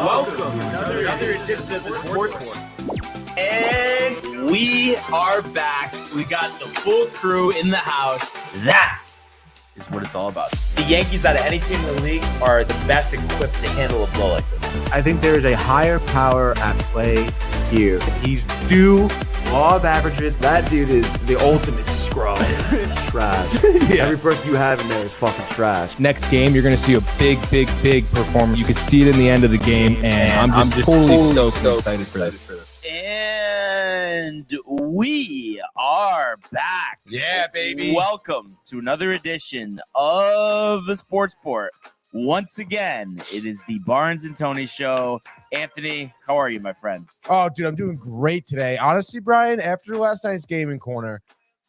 welcome to another edition of the Sports War. And we are back. We got the full crew in the house. That is what it's all about. The Yankees, out of any team in the league, are the best equipped to handle a blow like this. I think there is a higher power at play here. He's due law of averages. That dude is the ultimate scrub. It's trash. Yeah. Every person you have in there is fucking trash. Next game, you're going to see a big performance. You can see it in the end of the game, and I'm just totally excited for this. And we are back. Yeah, baby. Welcome to another edition of the Sports Port. Once again, it is the Barnes and Tony Show. Anthony, how are you, my friends? Oh, dude, I'm doing great today. Honestly, Brian, after last night's gaming corner,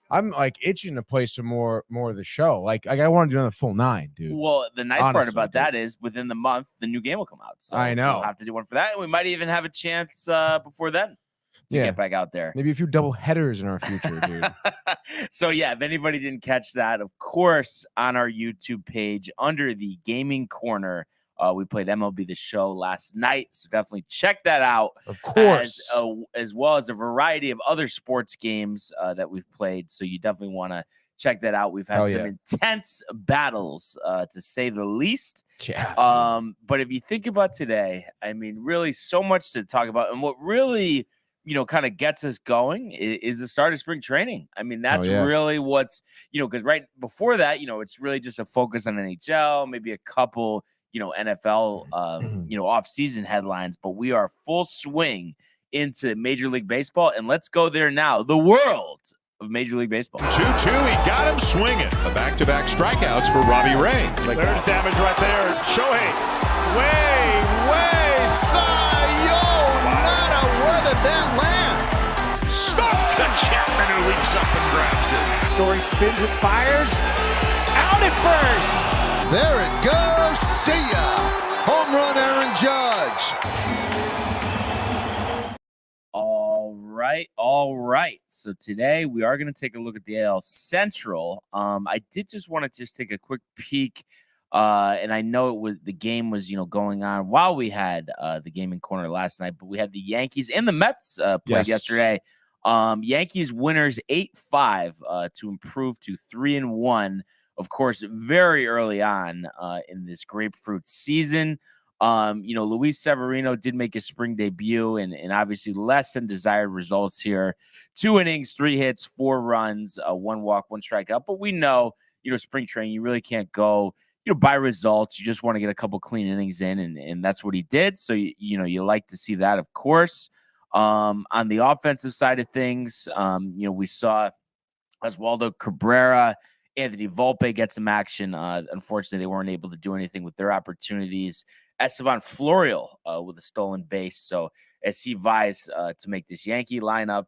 I'm like itching to play some more of the show. Like I want to do another full 9, dude. Well, the nice part about that is within the month, the new game will come out. So I know. We'll have to do one for that. And we might even have a chance before then to get back out there. Maybe a few double headers in our future, dude. So, yeah, if anybody didn't catch that, of course, on our YouTube page under the Gaming Corner, we played MLB The Show last night. So definitely check that out. Of course. As well as a variety of other sports games that we've played. So you definitely want to check that out. We've had some intense battles, to say the least. Yeah. But if you think about today, I mean, really so much to talk about. And what really, kind of gets us going is the start of spring training. I mean, that's really what's, because right before that, it's really just a focus on NHL, maybe a couple, NFL, off-season headlines, but we are full swing into Major League Baseball. And let's go there now. The world of Major League Baseball. 2-2, he got him swinging. A back-to-back strikeouts for Robbie Ray. There's damage right there. Shohei, way, Cy-Yo, nada, where did that land? Stuck to Chapman, who leaps up and grabs it. Story spins and fires. Out at first. There it goes. See ya. Home run, Aaron Judge. All right. So today we are going to take a look at the AL Central. I did just want to take a quick peek, and I know the game was going on while we had the gaming corner last night, but we had the Yankees and the Mets played yesterday. Yankees winners 8-5 to improve to 3-1. Of course, very early on in this grapefruit season. Luis Severino did make his spring debut and obviously less than desired results here. 2 innings, 3 hits, 4 runs, 1 walk, 1 strikeout. But we know, spring training, you really can't go, by results. You just want to get a couple clean innings in, and that's what he did. So, you like to see that, of course. On the offensive side of things, we saw Oswaldo Cabrera, Anthony Volpe get some action. Unfortunately, they weren't able to do anything with their opportunities. Estevan Florial with a stolen base. So as he vies to make this Yankee lineup,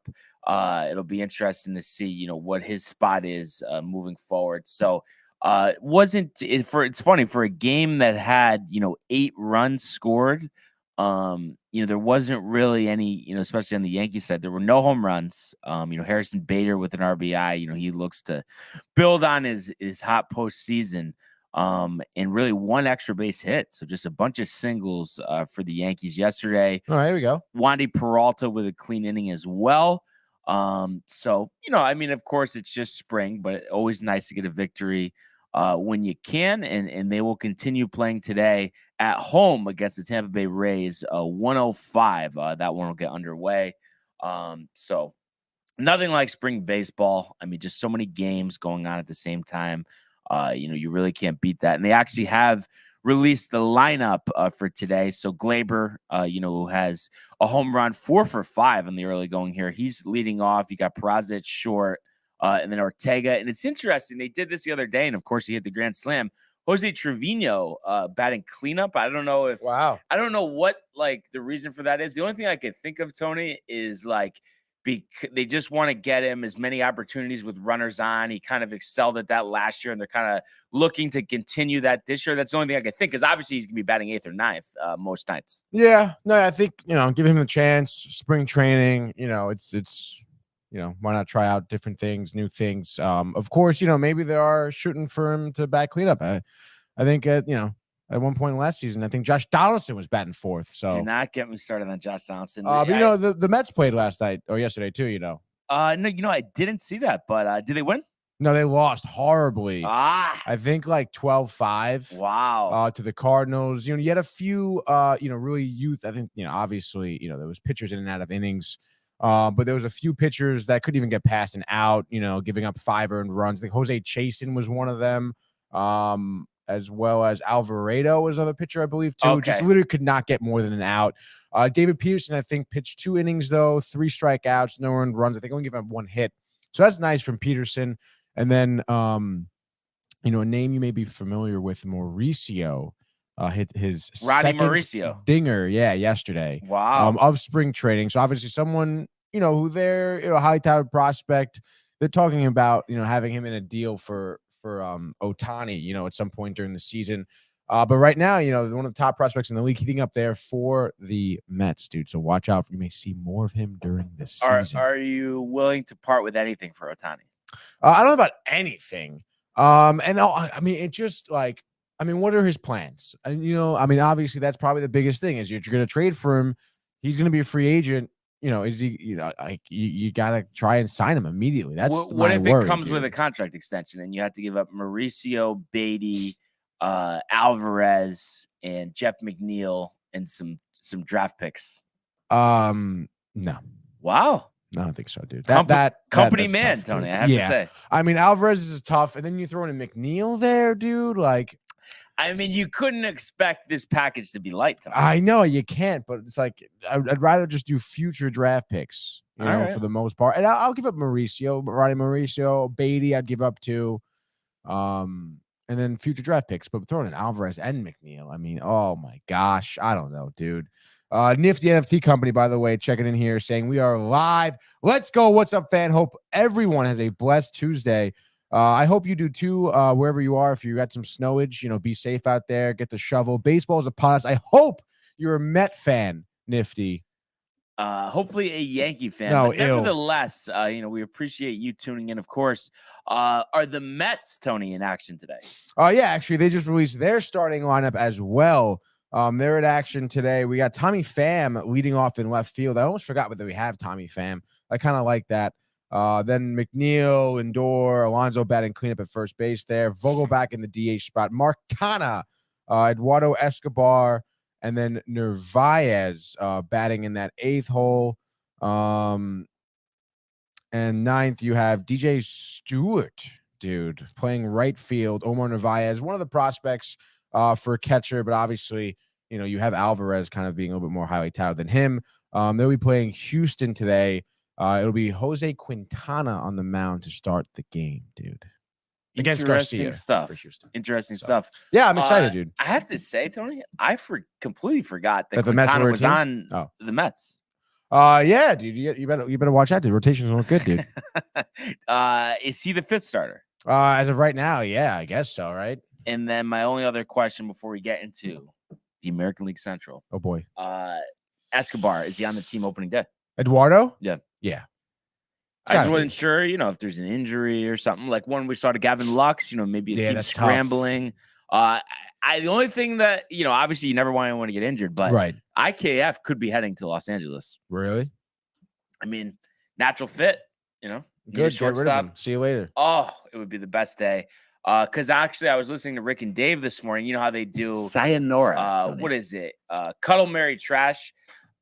it'll be interesting to see, what his spot is moving forward. So it's funny for a game that had, 8 runs scored. There wasn't really any, especially on the Yankee side, there were no home runs. Harrison Bader with an RBI, he looks to build on his hot postseason. And really 1 extra base hit. So just a bunch of singles for the Yankees yesterday. All right, here we go. Wandy Peralta with a clean inning as well. So, of course it's just spring, but always nice to get a victory when you can, and they will continue playing today at home against the Tampa Bay Rays, 105. That one will get underway. So nothing like spring baseball. I mean, just so many games going on at the same time. You really can't beat that. And they actually have released the lineup for today. So Glaber, who has a home run, 4 for 5 in the early going here. He's leading off. You got Peraza short. And then Ortega. And it's interesting. They did this the other day. And of course, he hit the grand slam. Jose Trevino batting cleanup. I don't know I don't know what the reason for that is. The only thing I could think of, Tony, is they just want to get him as many opportunities with runners on. He kind of excelled at that last year, and they're kind of looking to continue that this year. That's the only thing I could think, because obviously he's going to be batting 8th or 9th most nights. Yeah. No, I think, give him the chance. Spring training, it's why not try out different things, new things? Of course, maybe they are shooting for him to bat cleanup. I think, at one point last season. I think Josh Donaldson was batting fourth. So Do not get me started on Josh Donaldson. but you know, the Mets played last night or yesterday too, you know. No, you know, I didn't see that, but did they win? No, they lost horribly. I think like 12-5. Wow. To the Cardinals. You know, you had a few really youth. I think, obviously, there was pitchers in and out of innings. But there was a few pitchers that couldn't even get past an out, giving up 5 earned runs. I think Jose Chasin was one of them. As well as Alvarado was another pitcher, I believe, too. Okay. Just literally could not get more than an out. David Peterson, I think, pitched 2 innings, though, 3 strikeouts, no earned runs. I think only gave up 1 hit. So that's nice from Peterson. And then, a name you may be familiar with, Mauricio, hit his Roddy second Mauricio dinger, yesterday. Wow. Of spring training. So obviously someone, who they're, highly touted prospect. They're talking about, having him in a deal for Ohtani, at some point during the season. But right now, one of the top prospects in the league, heating up there for the Mets, dude. So watch out. You may see more of him during this season. Are you willing to part with anything for Ohtani? I don't know about anything. I mean, it just like, what are his plans? And, obviously that's probably the biggest thing is you're going to trade for him. He's going to be a free agent. Is he, you got to try and sign him immediately. That's what if it comes with a contract extension and you have to give up Mauricio, Beatty, Alvarez, and Jeff McNeil and some draft picks? No. Wow. I don't think so, dude. Company that's man, tough, Tony. dude. I have to say. I mean, Alvarez is tough, and then you throw in a McNeil there, dude. Like, I mean, you couldn't expect this package to be light, Tony. I know you can't, but it's like I'd rather just do future draft picks, for the most part. And I'll give up Mauricio, Roddy Mauricio, Beatty. I'd give up to, and then future draft picks. But throwing in Alvarez and McNeil, I mean, oh my gosh, I don't know, dude. Nifty NFT Company, by the way, checking in here saying we are live. Let's go. What's up, fan? Hope everyone has a blessed Tuesday. I hope you do too, wherever you are. If you got some snowage, be safe out there. Get the shovel. Baseball is upon us. I hope you're a Met fan, Nifty. Hopefully a Yankee fan. No, but nevertheless, we appreciate you tuning in. Of course, are the Mets, Tony, in action today? Yeah, actually, they just released their starting lineup as well. They're in action today. We got Tommy Pham leading off in left field. I almost forgot that we have Tommy Pham. I kind of like that. Then McNeil, Lindor, Alonso batting cleanup at first base there. Vogel back in the DH spot. Marcana, Eduardo Escobar, and then Narvaez batting in that 8th hole. And 9th, you have DJ Stewart, dude, playing right field. Omar Narvaez, one of the prospects for a catcher, but obviously, you have Alvarez kind of being a little bit more highly touted than him. They'll be playing Houston today. It'll be Jose Quintana on the mound to start the game, dude. Against Garcia. Interesting stuff. Yeah, I'm excited, dude. I have to say, Tony, I completely forgot that the Mets Quintana were was on the Mets. Yeah, dude. You better watch out, dude. Rotations look good, dude. Is he the 5th starter? As of right now, yeah, I guess so, right? And then my only other question before we get into the American League Central. Oh boy. Escobar, is he on the team opening day? Eduardo? Yeah. Yeah. I just wasn't sure, if there's an injury or something like one we saw to Gavin Lux, maybe a team scrambling. The only thing that, obviously you never want anyone to get injured, but right. IKF could be heading to Los Angeles. Really? I mean, natural fit, Good. Get rid of him. See you later. Oh, it would be the best day. Because actually I was listening to Rick and Dave this morning. You know how they do Sayonara. What is it? Cuddle, Marry, Trash.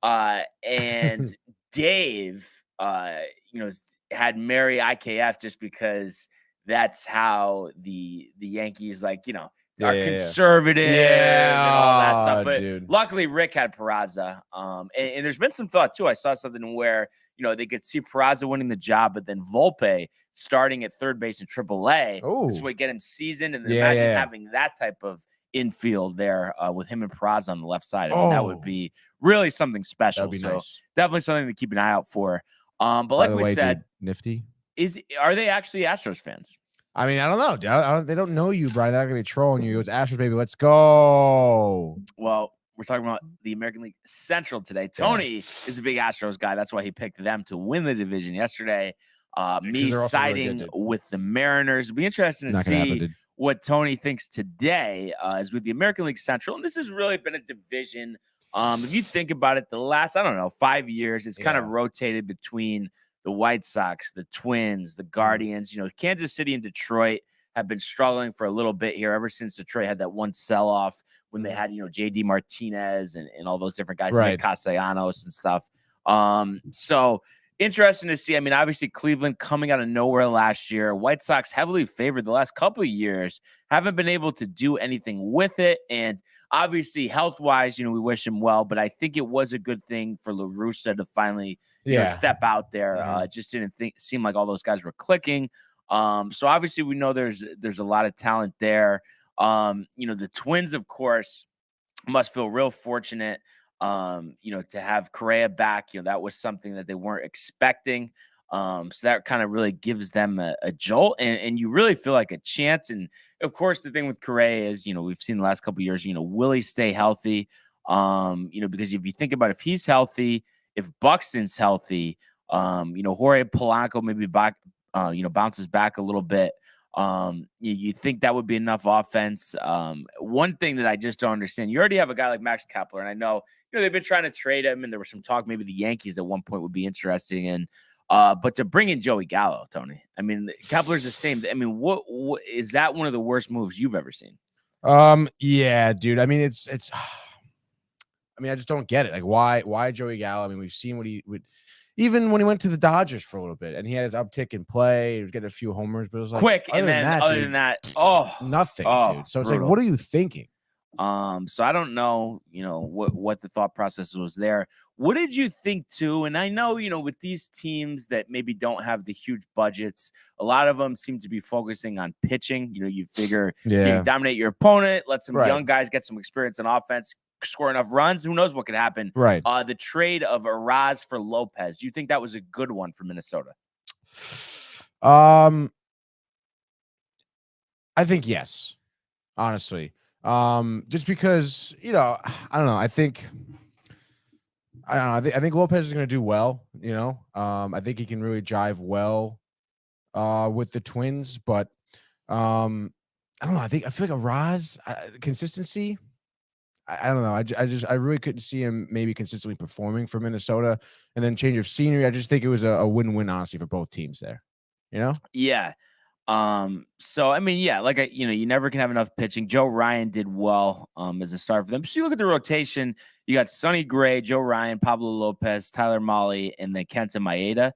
And Dave, had Mary IKF just because that's how the Yankees are conservative and all that stuff. But luckily Rick had Peraza. And there's been some thought too. I saw something where, they could see Peraza winning the job, but then Volpe starting at third base in AAA. This would get him seasoned. And then imagine having that type of infield there with him and Peraza on the left side. I mean, that would be really something special. That'd be nice. Definitely something to keep an eye out for. But like we said, dude, Nifty. Are they actually Astros fans? I mean, I don't know. They don't know you, Brian. They're not gonna be trolling you. It's Astros, baby. Let's go. Well, we're talking about the American League Central today. Tony is a big Astros guy. That's why he picked them to win the division yesterday. Me siding with the Mariners. It'll be interesting to see what Tony thinks today is with the American League Central. And this has really been a division. If you think about it, the last, I don't know, 5 years, it's kind of rotated between the White Sox, the Twins, the Guardians. You know, Kansas City and Detroit have been struggling for a little bit here ever since Detroit had that one sell-off when they had, you know, JD Martinez and all those different guys, like Castellanos and stuff. So interesting to see. I mean, obviously Cleveland coming out of nowhere last year. White Sox heavily favored the last couple of years, haven't been able to do anything with it. And obviously health-wise, you know, we wish him well, but I think it was a good thing for La Russa to finally you know, step out there. It just didn't seem like all those guys were clicking. So obviously we know there's a lot of talent there. You know, the Twins, of course, must feel real fortunate, you know, to have Correa back. You know, that was something that they weren't expecting. So that kind of really gives them a jolt, and you really feel like a chance. And of course, the thing with Correa is, you know, we've seen the last couple of years, you know, will he stay healthy? You know, because if you think about if he's healthy, if Buxton's healthy, you know, Jorge Polanco maybe back, you know, bounces back a little bit. You think that would be enough offense? One thing that I just don't understand, you already have a guy like Max Kepler, and I know, you know, they've been trying to trade him, and there was some talk maybe the Yankees at one point would be interesting in. But to bring in Joey Gallo, Tony, I mean, Kepler's the same. I mean, what is that one of the worst moves you've ever seen? Yeah, dude. I mean, it's I mean, I just don't get it. Like, why Joey Gallo? I mean, we've seen what he would, even when he went to the Dodgers for a little bit, and he had his uptick in play. He was getting a few homers, but it was like quick. And then other than that, nothing, dude. So it's brutal. like, what are you thinking? So I don't know, you know, what the thought process was there. What did you think too? And I know, you know, with these teams that maybe don't have the huge budgets, a lot of them seem to be focusing on pitching. You know, you figure you can dominate your opponent, let some young guys get some experience on offense, score enough runs. Who knows what could happen? Right. The trade of Araz for Lopez. Do you think that was a good one for Minnesota? I think yes, honestly. Just because, you know, I don't know. I think Lopez is going to do well, you know. I think he can really jive well with the Twins, but I don't know. I feel like Araz consistency. I don't know. I really couldn't see him maybe consistently performing for Minnesota, and then change of scenery. I just think it was a win-win, honestly, for both teams there. You know? Yeah. So I mean, yeah, like you know, you never can have enough pitching. Joe Ryan did well as a starter for them. So you look at the rotation, you got Sonny Gray, Joe Ryan, Pablo Lopez, Tyler Mahle, and then Kenta Maeda.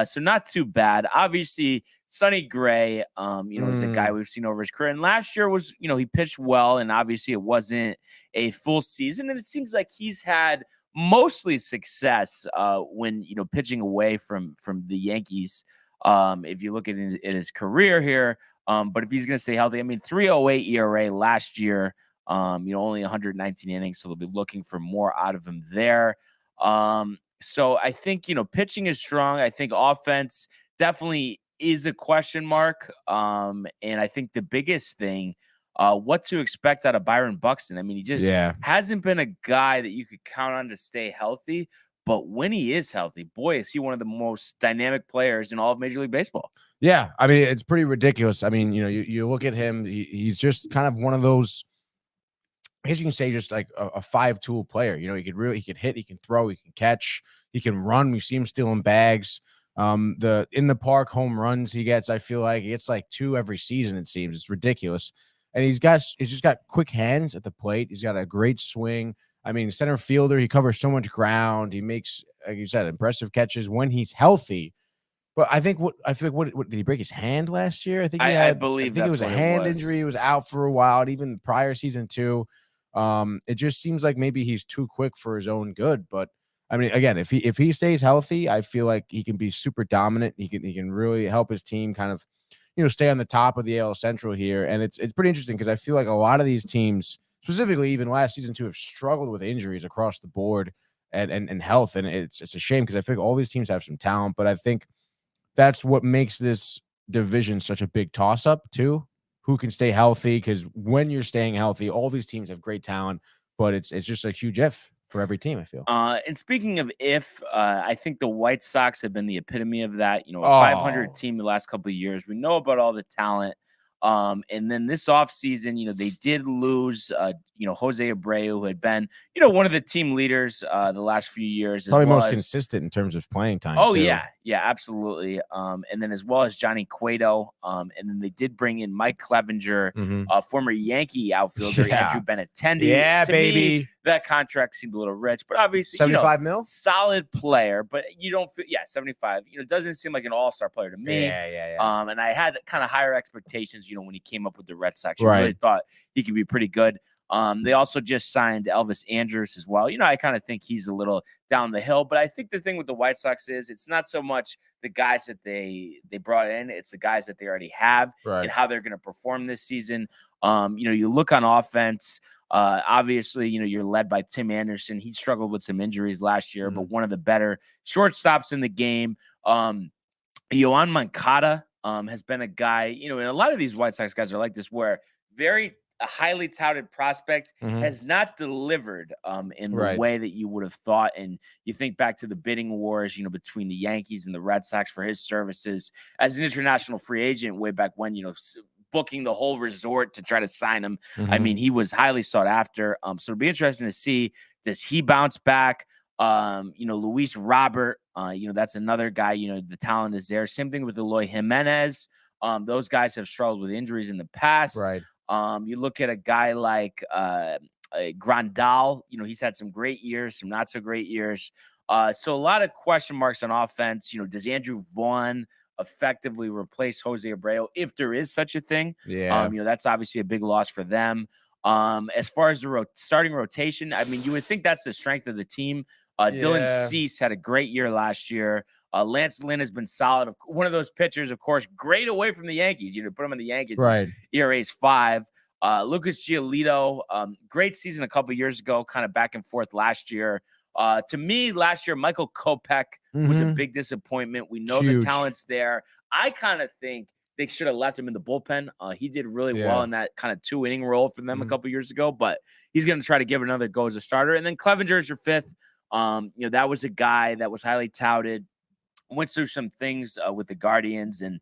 So not too bad. Obviously, Sonny Gray, you know, is a guy we've seen over his career. And last year was, you know, he pitched well, and obviously it wasn't a full season. And it seems like he's had mostly success when, you know, pitching away from the Yankees. If you look at his career here, but if he's going to stay healthy, I mean, 3.08 ERA last year, you know, only 119 innings, so they'll be looking for more out of him there. So I think, you know, pitching is strong. I think offense definitely is a question mark. And I think the biggest thing, what to expect out of Byron Buxton. I mean, he just hasn't been a guy that you could count on to stay healthy. But when he is healthy, boy, is he one of the most dynamic players in all of Major League Baseball. Yeah, I mean, it's pretty ridiculous. I mean, you know, you look at him, he's just kind of one of those, I guess you can say just like a five-tool player. You know, he can hit, he can throw, he can catch, he can run. We've seen him stealing bags. The in the park home runs he gets, I feel like he gets like 2 every season, it seems. It's ridiculous. And he's just got quick hands at the plate. He's got a great swing. I mean, center fielder, he covers so much ground. He makes, like you said, impressive catches when he's healthy. But I feel like what did he break his hand last year? I believe it was a hand injury. He was out for a while, and even the prior season too. It just seems like maybe he's too quick for his own good. But I mean, again, if he stays healthy, I feel like he can be super dominant. He can really help his team kind of, you know, stay on the top of the AL Central here. And it's pretty interesting because I feel like a lot of these teams, specifically even last season too, have struggled with injuries across the board and health. And it's a shame because I think all these teams have some talent, but I think that's what makes this division such a big toss up too. Who can stay healthy? Because when you're staying healthy, all these teams have great talent, but it's just a huge if for every team, I feel. And speaking of if, I think the White Sox have been the epitome of that. You know, a 500 team the last couple of years. We know about all the talent. And then this offseason, they did lose, Jose Abreu, who had been, one of the team leaders the last few years. Probably most consistent in terms of playing time. Oh, too. yeah, absolutely. And then as well as Johnny Cueto. And then they did bring in Mike Clevenger, former Yankee outfielder, Andrew Benintendi. Yeah, to baby. Me, that contract seemed a little rich, but obviously, 75 mil? Solid player, but you don't feel, 75. Doesn't seem like an all-star player to me. Yeah. And I had kind of higher expectations, when he came up with the Red Sox. I Right. really thought he could be pretty good. They also just signed Elvis Andrus as well. I kind of think he's a little down the hill, but I think the thing with the White Sox is it's not so much the guys that they brought in, it's the guys that they already have and how they're going to perform this season. You look on offense, obviously, you're led by Tim Anderson. He struggled with some injuries last year, but one of the better shortstops in the game. Yoan Moncada has been a guy, and a lot of these White Sox guys are like this, where a highly touted prospect has not delivered in the way that you would have thought. And you think back to the bidding wars, between the Yankees and the Red Sox for his services as an international free agent way back when, booking the whole resort to try to sign him. I mean, he was highly sought after. So it'll be interesting to see, does he bounce back? Luis Robert, that's another guy, the talent is there. Same thing with Eloy Jimenez. Those guys have struggled with injuries in the past. Right. You look at a guy like Grandal, he's had some great years, some not so great years. So a lot of question marks on offense. Does Andrew Vaughn effectively replace Jose Abreu, if there is such a thing? Yeah. That's obviously a big loss for them. As far as the starting rotation, I mean, you would think that's the strength of the team. Dylan Cease had a great year last year. Lance Lynn has been solid. One of those pitchers, of course, great away from the Yankees. Put him in the Yankees. Right. ERA's 5. Lucas Giolito, great season a couple years ago, kind of back and forth last year. To me, last year, Michael Kopech was a big disappointment. We know the talent's there. I kind of think they should have left him in the bullpen. He did really well in that kind of 2-inning role for them a couple years ago, but he's going to try to give it another go as a starter. And then Clevenger is your 5th. That was a guy that was highly touted, went through some things with the Guardians and,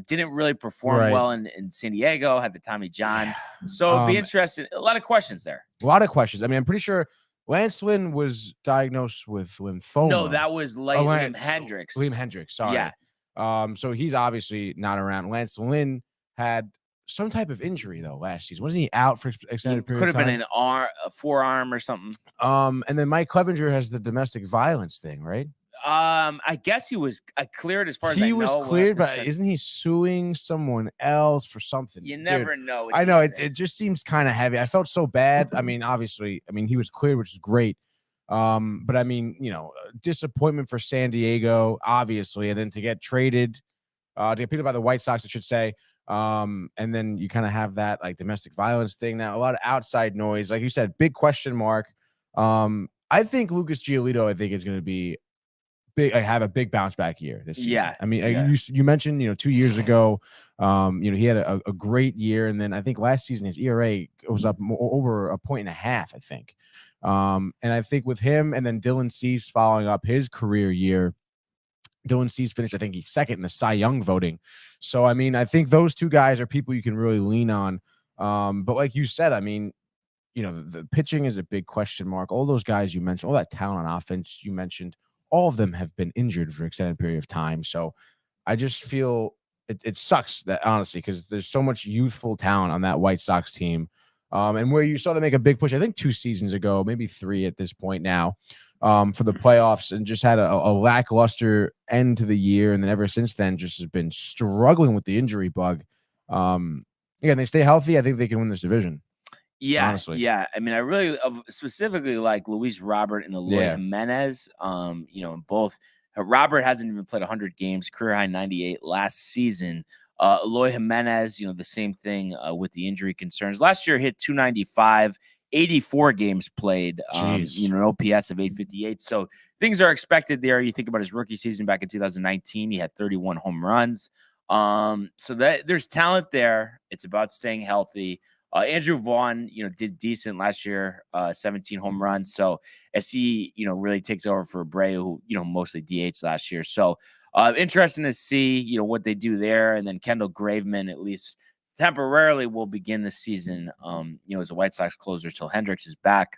didn't really perform well in San Diego, had the Tommy John. So it'd be interesting. A lot of questions there. A lot of questions. I mean, I'm pretty sure Lance Lynn was diagnosed with lymphoma. No, that was Liam Hendricks. Liam Hendricks, sorry. Yeah. So he's obviously not around. Lance Lynn had some type of injury though last season. Wasn't he out for extended period of time? Could have been a forearm or something. And then Mike Clevenger has the domestic violence thing, right? I guess he was cleared as far as I know. He was cleared, but isn't he suing someone else for something? You never know. I know it just seems kind of heavy. I felt so bad. I mean, obviously, he was cleared, which is great. But I mean, disappointment for San Diego, obviously, and then to get traded, to get picked up by the White Sox, I should say. And then you kind of have that like domestic violence thing now, a lot of outside noise, like you said, big question mark. I think Lucas Giolito, is going to be big. I have a big bounce back year this season. Yeah. I mean, you mentioned, 2 years ago, he had a great year. And then I think last season his ERA was up over 1.5 points, I think. And I think with him and then Dylan Cease following up his career year, Dylan Cease finished, I think he's 2nd in the Cy Young voting. So, I mean, I think those two guys are people you can really lean on. But like you said, I mean, the pitching is a big question mark. All those guys you mentioned, all that talent on offense you mentioned, all of them have been injured for an extended period of time. So I just feel it sucks that, honestly, because there's so much youthful talent on that White Sox team. And where you saw them make a big push, I think 2 seasons ago, maybe 3 at this point now, for the playoffs, and just had a lackluster end to the year. And then ever since then, just has been struggling with the injury bug. Again, they stay healthy. I think they can win this division. Yeah, honestly. Yeah. I mean, I really specifically like Luis Robert and Eloy Jimenez. Both. Robert hasn't even played 100 games, career high 98 last season. Eloy Jimenez, the same thing with the injury concerns. Last year hit 295, 84 games played, an OPS of 858. So things are expected there. You think about his rookie season back in 2019, he had 31 home runs. So that there's talent there. It's about staying healthy. Andrew Vaughn, did decent last year, 17 home runs. So as he, really takes over for Abreu, who, mostly DH last year. So interesting to see, what they do there. And then Kendall Graveman, at least temporarily will begin the season, as a White Sox closer till Hendricks is back.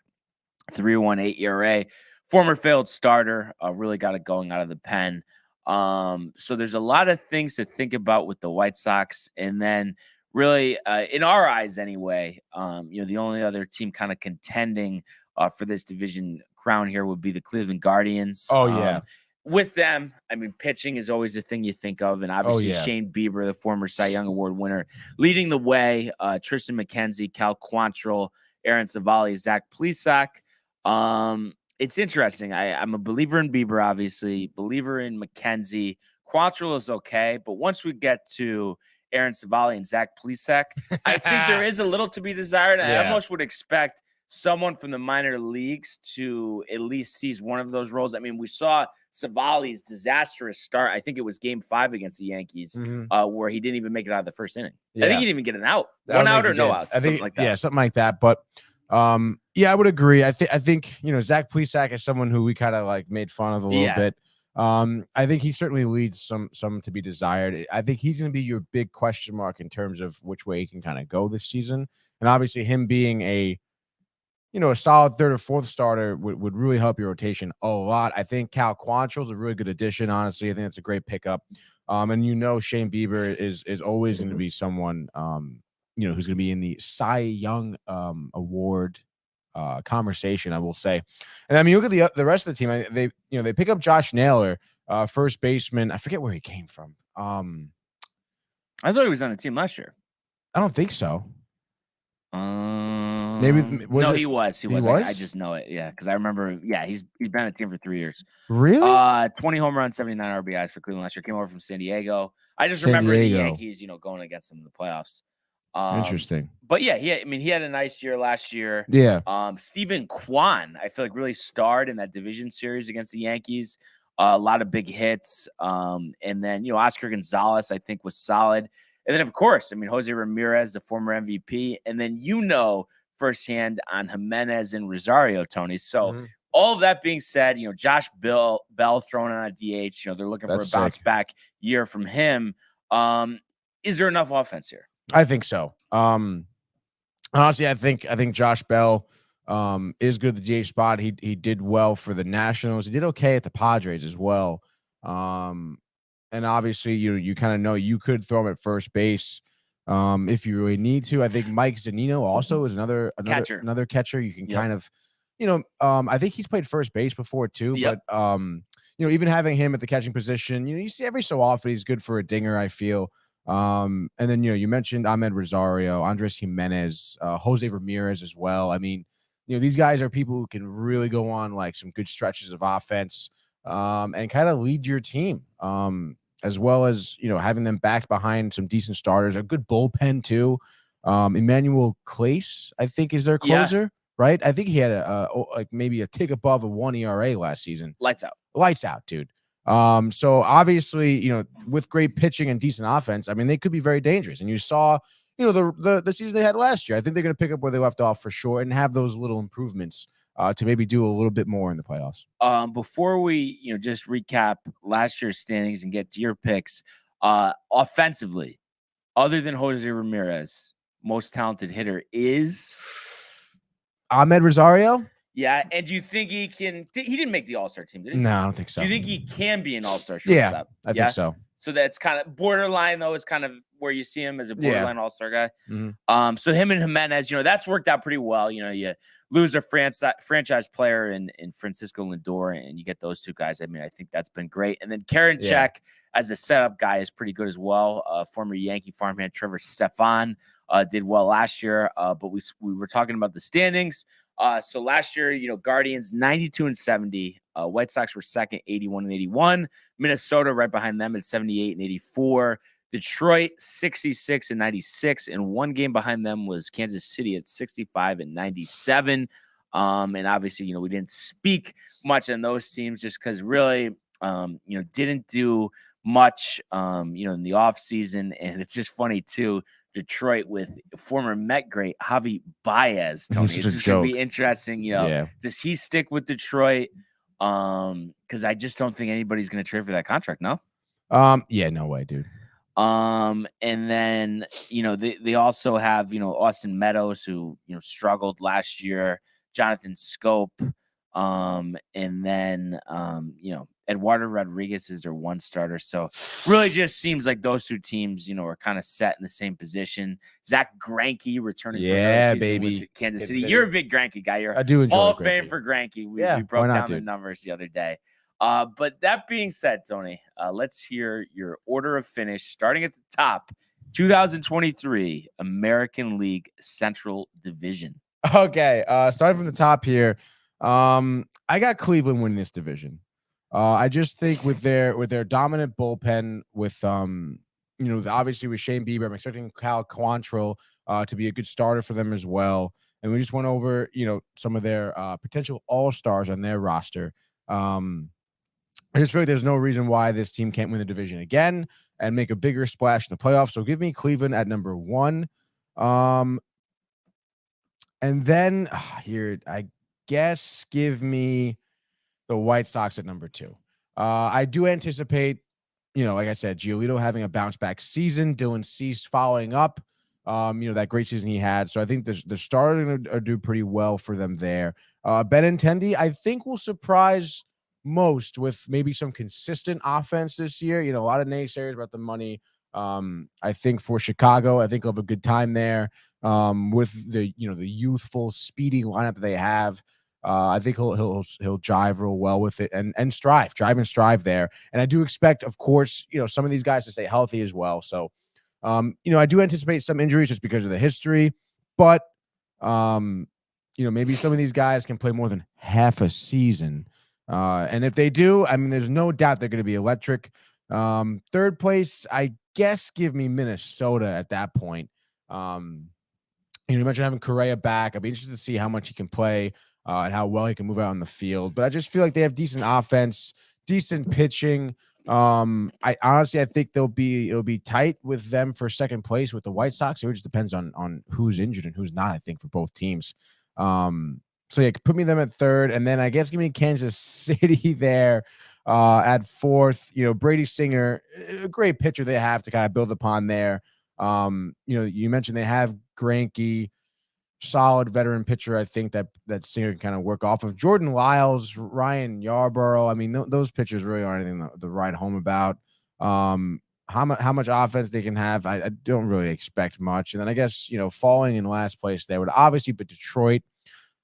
3.18 ERA, former failed starter, really got it going out of the pen. So there's a lot of things to think about with the White Sox. And then really, in our eyes anyway, the only other team kind of contending for this division crown here would be the Cleveland Guardians. Oh, yeah. With them, I mean, pitching is always the thing you think of. And obviously Shane Bieber, the former Cy Young Award winner, leading the way. Tristan McKenzie, Cal Quantrill, Aaron Savali, Zach Plesac. It's interesting. I'm a believer in Bieber, obviously, believer in McKenzie. Quantrill is okay, but once we get to Aaron Savali and Zach Plesac, I think there is a little to be desired. I almost would expect someone from the minor leagues to at least seize one of those roles. I mean, we saw Savali's disastrous start. I think it was game 5 against the Yankees, where he didn't even make it out of the first inning. I think he didn't even get an out. One out or no outs. I think something like that. Yeah, something like that. But I would agree. I think Zach Plesac is someone who we kind of like made fun of a little bit. I think he certainly leads some to be desired. I think he's going to be your big question mark in terms of which way he can kind of go this season. And obviously him being a solid third or fourth starter would really help your rotation a lot. I think Cal Quantrill is a really good addition. Honestly, I think it's a great pickup. And Shane Bieber is always going to be someone who's going to be in the Cy Young Award conversation, I will say. And I mean, look at the rest of the team. They pick up Josh Naylor, first baseman. I forget where he came from. I thought he was on the team last year. I don't think so. Maybe he was. I just know it. Yeah, because I remember. Yeah, he's been on the team for 3 years. Really? 20 home runs, 79 RBIs for Cleveland last year. Came over from San Diego. I just remember the Yankees, going against them in the playoffs. Interesting. But yeah, he had a nice year last year. Yeah. Stephen Kwan, I feel like really starred in that division series against the Yankees. A lot of big hits. And then Oscar Gonzalez, I think, was solid. And then, of course, Jose Ramirez, the former MVP. And then firsthand on Jimenez and Rosario, Tony. So all of that being said, Josh Bell thrown on a DH. They're looking for a bounce back year from him. Is there enough offense here? I think so. Honestly, I think Josh Bell is good at the DH spot. He did well for the Nationals. He did okay at the Padres as well. And obviously, you kind of know you could throw him at first base if you really need to. I think Mike Zunino also is another catcher. You can kind of, I think he's played first base before too. But even having him at the catching position, you see every so often he's good for a dinger, I feel. And then you mentioned Ahmed Rosario, Andres Jimenez, Jose Ramirez as well. I mean, these guys are people who can really go on like some good stretches of offense. And kind of lead your team, as well as, having them backed behind some decent starters, a good bullpen too. Emmanuel Clace, I think, is their closer, right? I think he had maybe a tick above a 1 ERA last season. Lights out, dude. So obviously, with great pitching and decent offense, they could be very dangerous. And you saw, the season they had last year. I think they're going to pick up where they left off for sure and have those little improvements to maybe do a little bit more in the playoffs. Before we, just recap last year's standings and get to your picks, offensively, other than Jose Ramirez, most talented hitter is Ahmed Rosario. Yeah, and do you think he can? He didn't make the All-Star team, did he? No, I don't think so. Do you think he can be an All-Star shortstop? Yeah, I think so. So that's kind of borderline, though, is kind of where you see him as a borderline All-Star guy. Mm-hmm. So him and Jimenez, that's worked out pretty well. You lose a franchise player in Francisco Lindor, and you get those two guys. I think that's been great. And then Karen Check as a setup guy is pretty good as well. Former Yankee farmhand Trevor Stefan did well last year, but we were talking about the standings. So last year, Guardians 92-70. White Sox were second, 81-81. Minnesota right behind them at 78-84. Detroit 66-96, and one game behind them was Kansas City at 65-97. And obviously, we didn't speak much on those teams just because really, didn't do much, in the offseason. And it's just funny too. Detroit with former Met great Javi Baez. Tony, it's just gonna be interesting. Does he stick with Detroit? Because I just don't think anybody's gonna trade for that contract. No. Yeah, no way, dude. And then, they also have, Austin Meadows, who, struggled last year, Jonathan Scope. And then, Eduardo Rodriguez is their one starter. So really just seems like those two teams, are kind of set in the same position. Zach Greinke returning for another season baby. with Kansas City. You're a big Greinke guy. You're I do enjoy Hall of Greinke. Fame for Greinke. We Why broke not, down the dude? numbers the other day. But that being said, Tony, let's hear your order of finish starting at the top. 2023 American League Central Division. Okay, starting from the top here, I got Cleveland winning this division. I just think with their dominant bullpen, with obviously with Shane Bieber, I'm expecting Cal Quantrill to be a good starter for them as well. And we just went over some of their potential all-stars on their roster. I just feel like there's no reason why this team can't win the division again and make a bigger splash in the playoffs. So give me Cleveland at number 1. And then here, I guess, give me the White Sox at number 2. I do anticipate, like I said, Giolito having a bounce back season, Dylan Cease following up, that great season he had. So I think the starting to do pretty well for them there. Benintendi, I think, will surprise most with maybe some consistent offense this year. A lot of naysayers about the money. I think for Chicago, I think he'll have a good time there. With the the youthful, speedy lineup that they have. I think he'll drive real well with it and drive and strive there. And I do expect, of course, some of these guys to stay healthy as well. So, I do anticipate some injuries just because of the history, but maybe some of these guys can play more than half a season. And if they do, I mean, there's no doubt they're going to be electric. Third place, I guess, give me Minnesota at that point. You mentioned having Correa back. I'd be interested to see how much he can play and how well he can move out on the field. But I just feel like they have decent offense, decent pitching. I think it'll be tight with them for second place with the White Sox. It just depends on who's injured and who's not, I think, for both teams. So yeah, put me them at third, and then I guess give me Kansas City there at fourth. Brady Singer, a great pitcher they have to kind of build upon there. You mentioned they have Greinke, solid veteran pitcher. I think that Singer can kind of work off of. Jordan Lyles, Ryan Yarborough. I mean, those pitchers really aren't anything to write home about. How much offense they can have, I don't really expect much. And then I guess, falling in last place there would obviously be Detroit.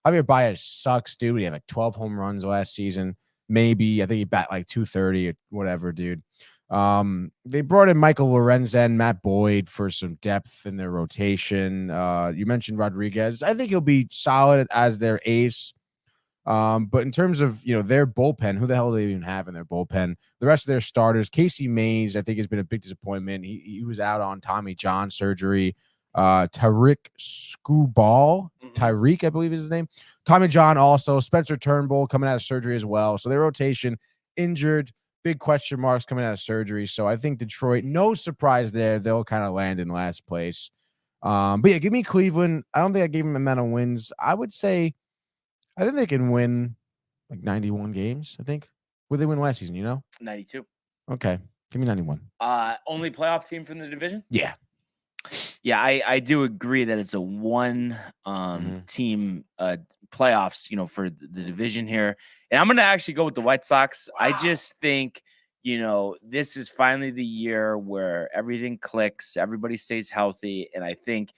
Javier Baez sucks, dude. He had like 12 home runs last season. Maybe. I think he bat like 230 or whatever, dude. They brought in Michael Lorenzen, Matt Boyd for some depth in their rotation. You mentioned Rodriguez. I think he'll be solid as their ace. But in terms of, their bullpen, who the hell do they even have in their bullpen? The rest of their starters, Casey Mays, I think, has been a big disappointment. He was out on Tommy John surgery. Tyreek Skubal, Tyreek, I believe is his name. Tommy John also. Spencer Turnbull coming out of surgery as well. So their rotation injured. Big question marks coming out of surgery. So I think Detroit, no surprise there. They'll kind of land in last place. But yeah, give me Cleveland. I don't think I gave them an amount of wins. I would say, I think they can win like 91 games, I think. What did they win last season, 92. Okay. Give me 91. Only playoff team from the division? Yeah. Yeah, I do agree that it's a one team playoffs, for the division here. And I'm going to actually go with the White Sox. Wow. I just think, this is finally the year where everything clicks, everybody stays healthy. And I think,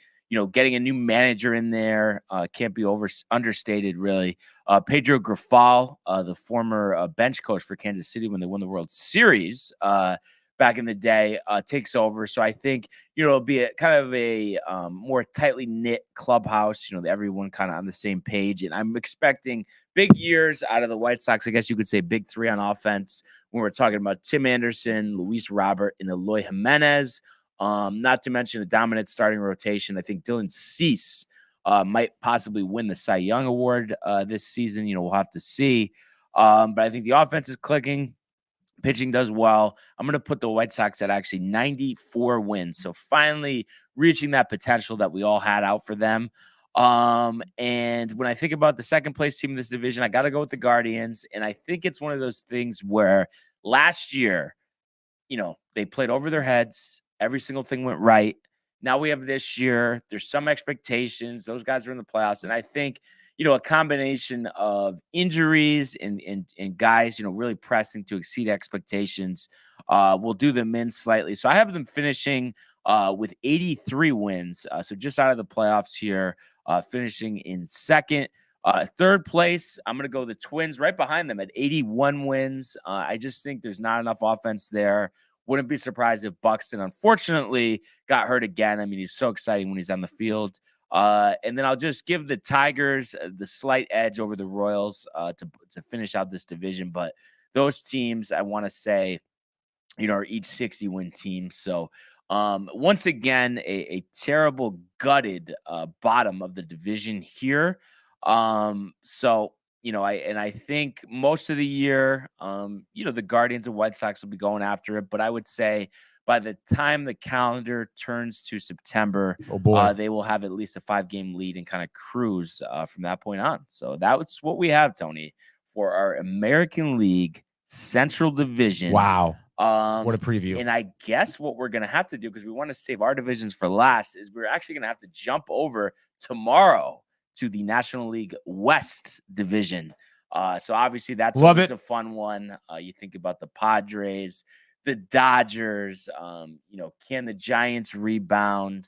getting a new manager in there can't be understated, really. Pedro Grifol, the former bench coach for Kansas City when they won the World Series back in the day, takes over. So I think, it'll be a kind of a more tightly knit clubhouse, everyone kind of on the same page. And I'm expecting big years out of the White Sox. I guess you could say big three on offense when we're talking about Tim Anderson, Luis Robert, and Eloy Jimenez. Not to mention a dominant starting rotation. I think Dylan Cease might possibly win the Cy Young Award this season. We'll have to see. But I think the offense is clicking. Pitching does well. I'm going to put the White Sox at actually 94 wins. So finally reaching that potential that we all had out for them. And when I think about the second place team in this division, I got to go with the Guardians. And I think it's one of those things where last year, they played over their heads. Every single thing went right. Now we have this year. There's some expectations. Those guys are in the playoffs. And I think, a combination of injuries and guys, really pressing to exceed expectations will do them in slightly. So I have them finishing with 83 wins. So just out of the playoffs here, finishing in second. Third place, I'm going to go the Twins right behind them at 81 wins. I just think there's not enough offense there. Wouldn't be surprised if Buxton, unfortunately, got hurt again. I mean, he's so exciting when he's on the field. And then I'll just give the Tigers the slight edge over the Royals to finish out this division. But those teams, I want to say, are each 60-win teams. So once again, a terrible gutted bottom of the division here. So I think most of the year, the Guardians and White Sox will be going after it. But I would say by the time the calendar turns to September, they will have at least a 5-game lead and kind of cruise from that point on. So that's what we have, Tony, for our American League Central Division. Wow. What a preview. And I guess what we're going to have to do, because we want to save our divisions for last, is we're actually going to have to jump over tomorrow to the National League West division. So obviously that's always a fun one. You think about the Padres, the Dodgers, can the Giants rebound?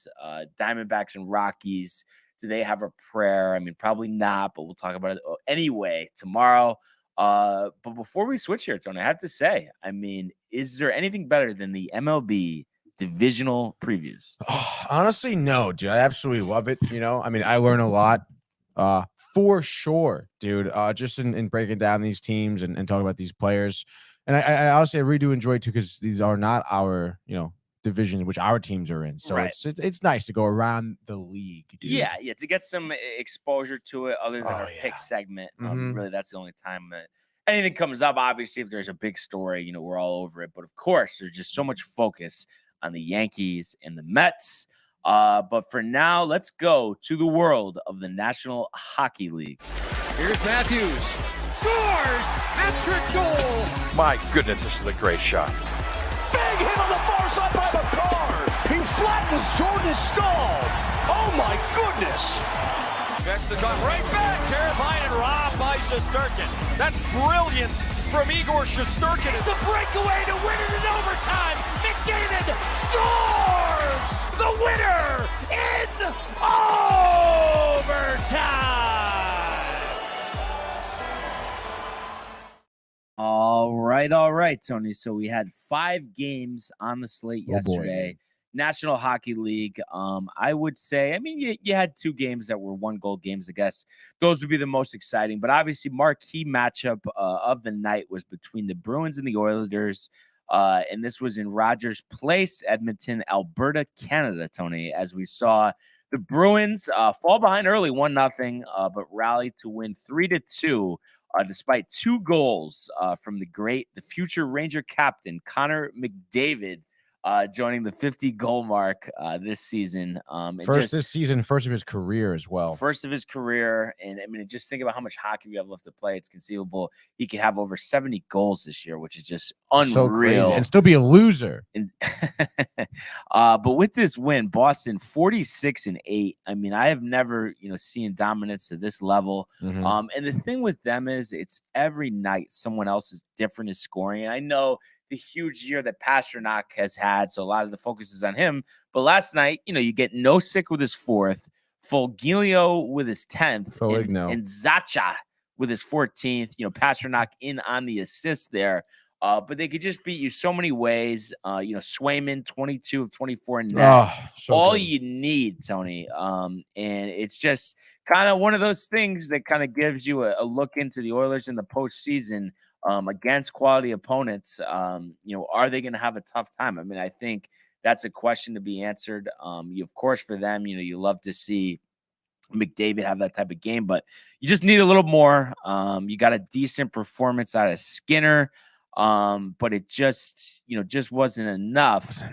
Diamondbacks and Rockies, do they have a prayer? I mean, probably not, but we'll talk about it anyway tomorrow. But before we switch here, Tony, I have to say, I mean, is there anything better than the MLB divisional previews? Honestly, no, dude. I absolutely love it. I mean, I learn a lot. For sure, dude. Just in breaking down these teams and talking about these players. And I honestly, I really do enjoy it too, because these are not our, divisions which our teams are in. So right. it's nice to go around the league, dude. Yeah, to get some exposure to it other than our pick segment. Really, that's the only time that anything comes up. Obviously, if there's a big story, we're all over it. But of course, there's just so much focus on the Yankees and the Mets. But for now, let's go to the world of the National Hockey League. Here's Matthews. Scores! Patrick goal! My goodness, this is a great shot. Big hit on the far side by Bakar. He flattens Jordan Stahl. Oh, my goodness. Gets the gun right back. Terrifying and robbed by Shesterkin. That's brilliant from Igor Shesterkin. It's a breakaway to win it in overtime. McDavid scores! The winner in overtime! All right, Tony. So we had 5 games on the slate yesterday. Boy. National Hockey League. I would say, I mean, you had 2 games that were 1-goal games. I guess those would be the most exciting. But obviously, marquee matchup of the night was between the Bruins and the Oilers. And this was in Rogers Place, Edmonton, Alberta, Canada, Tony, as we saw the Bruins fall behind early 1-0, but rally to win 3-2. Despite 2 goals from the future Ranger captain, Connor McDavid, joining the 50-goal mark this season. This season, first of his career as well. First of his career. And, I mean, just think about how much hockey we have left to play. It's conceivable he could have over 70 goals this year, which is just unreal. So crazy. And still be a loser. And but with this win, Boston 46-8. I mean, I have never, seen dominance to this level. And the thing with them is it's every night someone else is different is scoring. And I know the huge year that Pasternak has had, so a lot of the focus is on him. But last night, you get Nosek with his 4th, Foligno with his 10th, and Zacha with his 14th. Pasternak in on the assist there. But they could just beat you so many ways. Swayman, 22 of 24 in net. All good. You need, Tony. And it's just kind of one of those things that kind of gives you a look into the Oilers in the postseason against quality opponents. Are they going to have a tough time? I mean, I think that's a question to be answered. Of course, for them, you love to see McDavid have that type of game, but you just need a little more. You got a decent performance out of Skinner. But it just wasn't enough.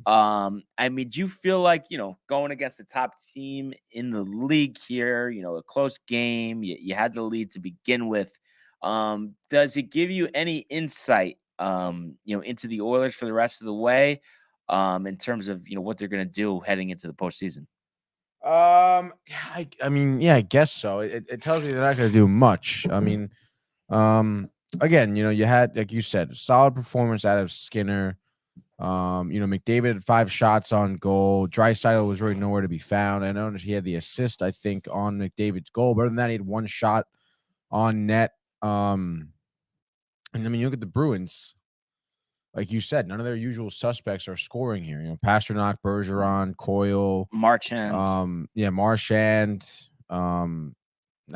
I mean, do you feel like, going against the top team in the league here, a close game, you had the lead to begin with. Does it give you any insight, into the Oilers for the rest of the way? in terms of what they're going to do heading into the postseason. Yeah, I mean, yeah, I guess so. It tells you they're not going to do much. I mean, again, you had, like you said, a solid performance out of Skinner. McDavid had 5 shots on goal. Draisaitl was really nowhere to be found. I know he had the assist, I think, on McDavid's goal. But other than that, he had 1 shot on net. And I mean, you look at the Bruins. Like you said, none of their usual suspects are scoring here. Pasternak, Bergeron, Coyle, Marchand. Marchand. I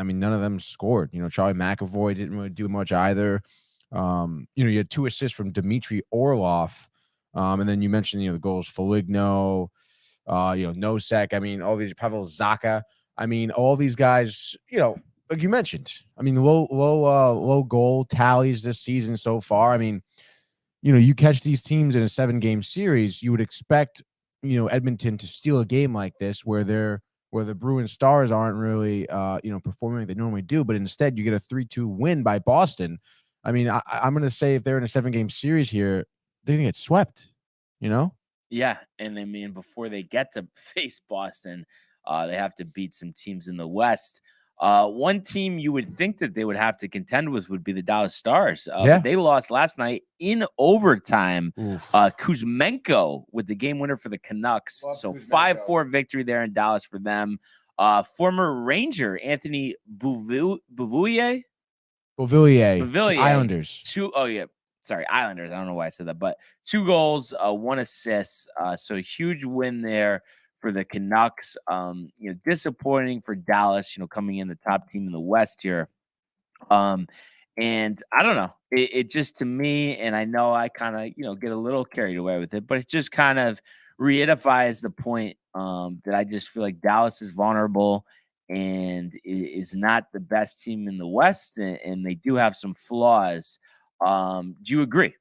mean, none of them scored. Charlie McAvoy didn't really do much either. You had 2 assists from Dmitry Orlov. And then you mentioned, the goals, Foligno, Nosek. I mean, all these, Pavel Zacha. I mean, all these guys, like you mentioned, I mean, low goal tallies this season so far. I mean, you catch these teams in a 7-game series, you would expect, Edmonton to steal a game like this where the Bruins stars aren't really, performing like they normally do. But instead, you get a 3-2 win by Boston. I mean, I'm going to say if they're in a 7-game series here, they're going to get swept, Yeah. And I mean, before they get to face Boston, they have to beat some teams in the West. One team you would think that they would have to contend with would be the Dallas Stars. But they lost last night in overtime. Kuzmenko with the game winner for the Canucks. So 5-4 victory there in Dallas for them. Former Ranger Anthony Beauvillier. Islanders. Islanders. I don't know why I said that, but 2 goals, 1 assist. So a huge win there for the Canucks. Disappointing for Dallas, coming in the top team in the West here. And I don't know. It just, to me, and I know I kind of, get a little carried away with it, but it just kind of reifies the point that I just feel like Dallas is vulnerable and is not the best team in the West, and they do have some flaws. Do you agree?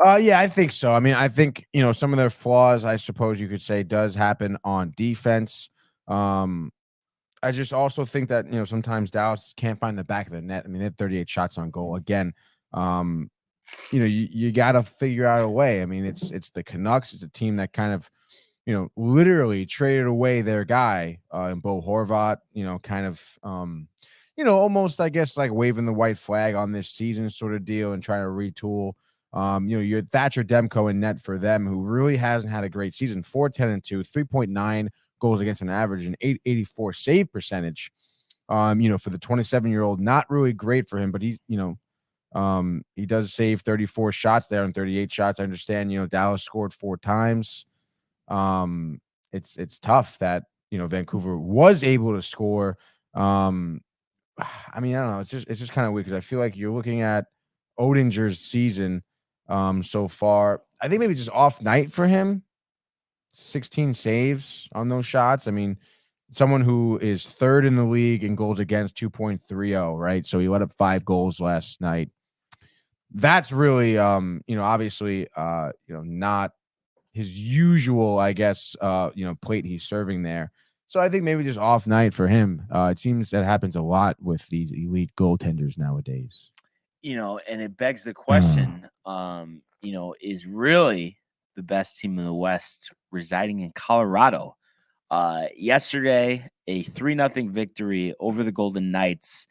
Yeah, I think so. I mean, I think, some of their flaws, I suppose you could say, does happen on defense. I just also think that, sometimes Dallas can't find the back of the net. I mean, they had 38 shots on goal. Again, you got to figure out a way. I mean, it's the Canucks. It's a team that kind of, literally traded away their guy in Bo Horvat, kind of, almost, I guess, like waving the white flag on this season sort of deal and trying to retool. You're Thatcher Demko in net for them, who really hasn't had a great season. 4-10-2, 3.9 goals against an average, and 884 save percentage. For the 27-year-old, not really great for him, but he's, he does save 34 shots there and 38 shots. I understand, Dallas scored 4 times. It's tough that, Vancouver was able to score. I mean, I don't know. It's just kind of weird because I feel like you're looking at Odinger's season so far. I think maybe just off night for him. 16 saves on those shots. I mean, someone who is 3rd in the league in goals against, 2.30, right? So he let up 5 goals last night. That's really obviously not his usual, I guess, plate he's serving there. So I think maybe just off night for him. It seems that happens a lot with these elite goaltenders nowadays. And it begs the question, is really the best team in the West residing in Colorado? Yesterday, a 3-0 victory over the Golden Knights.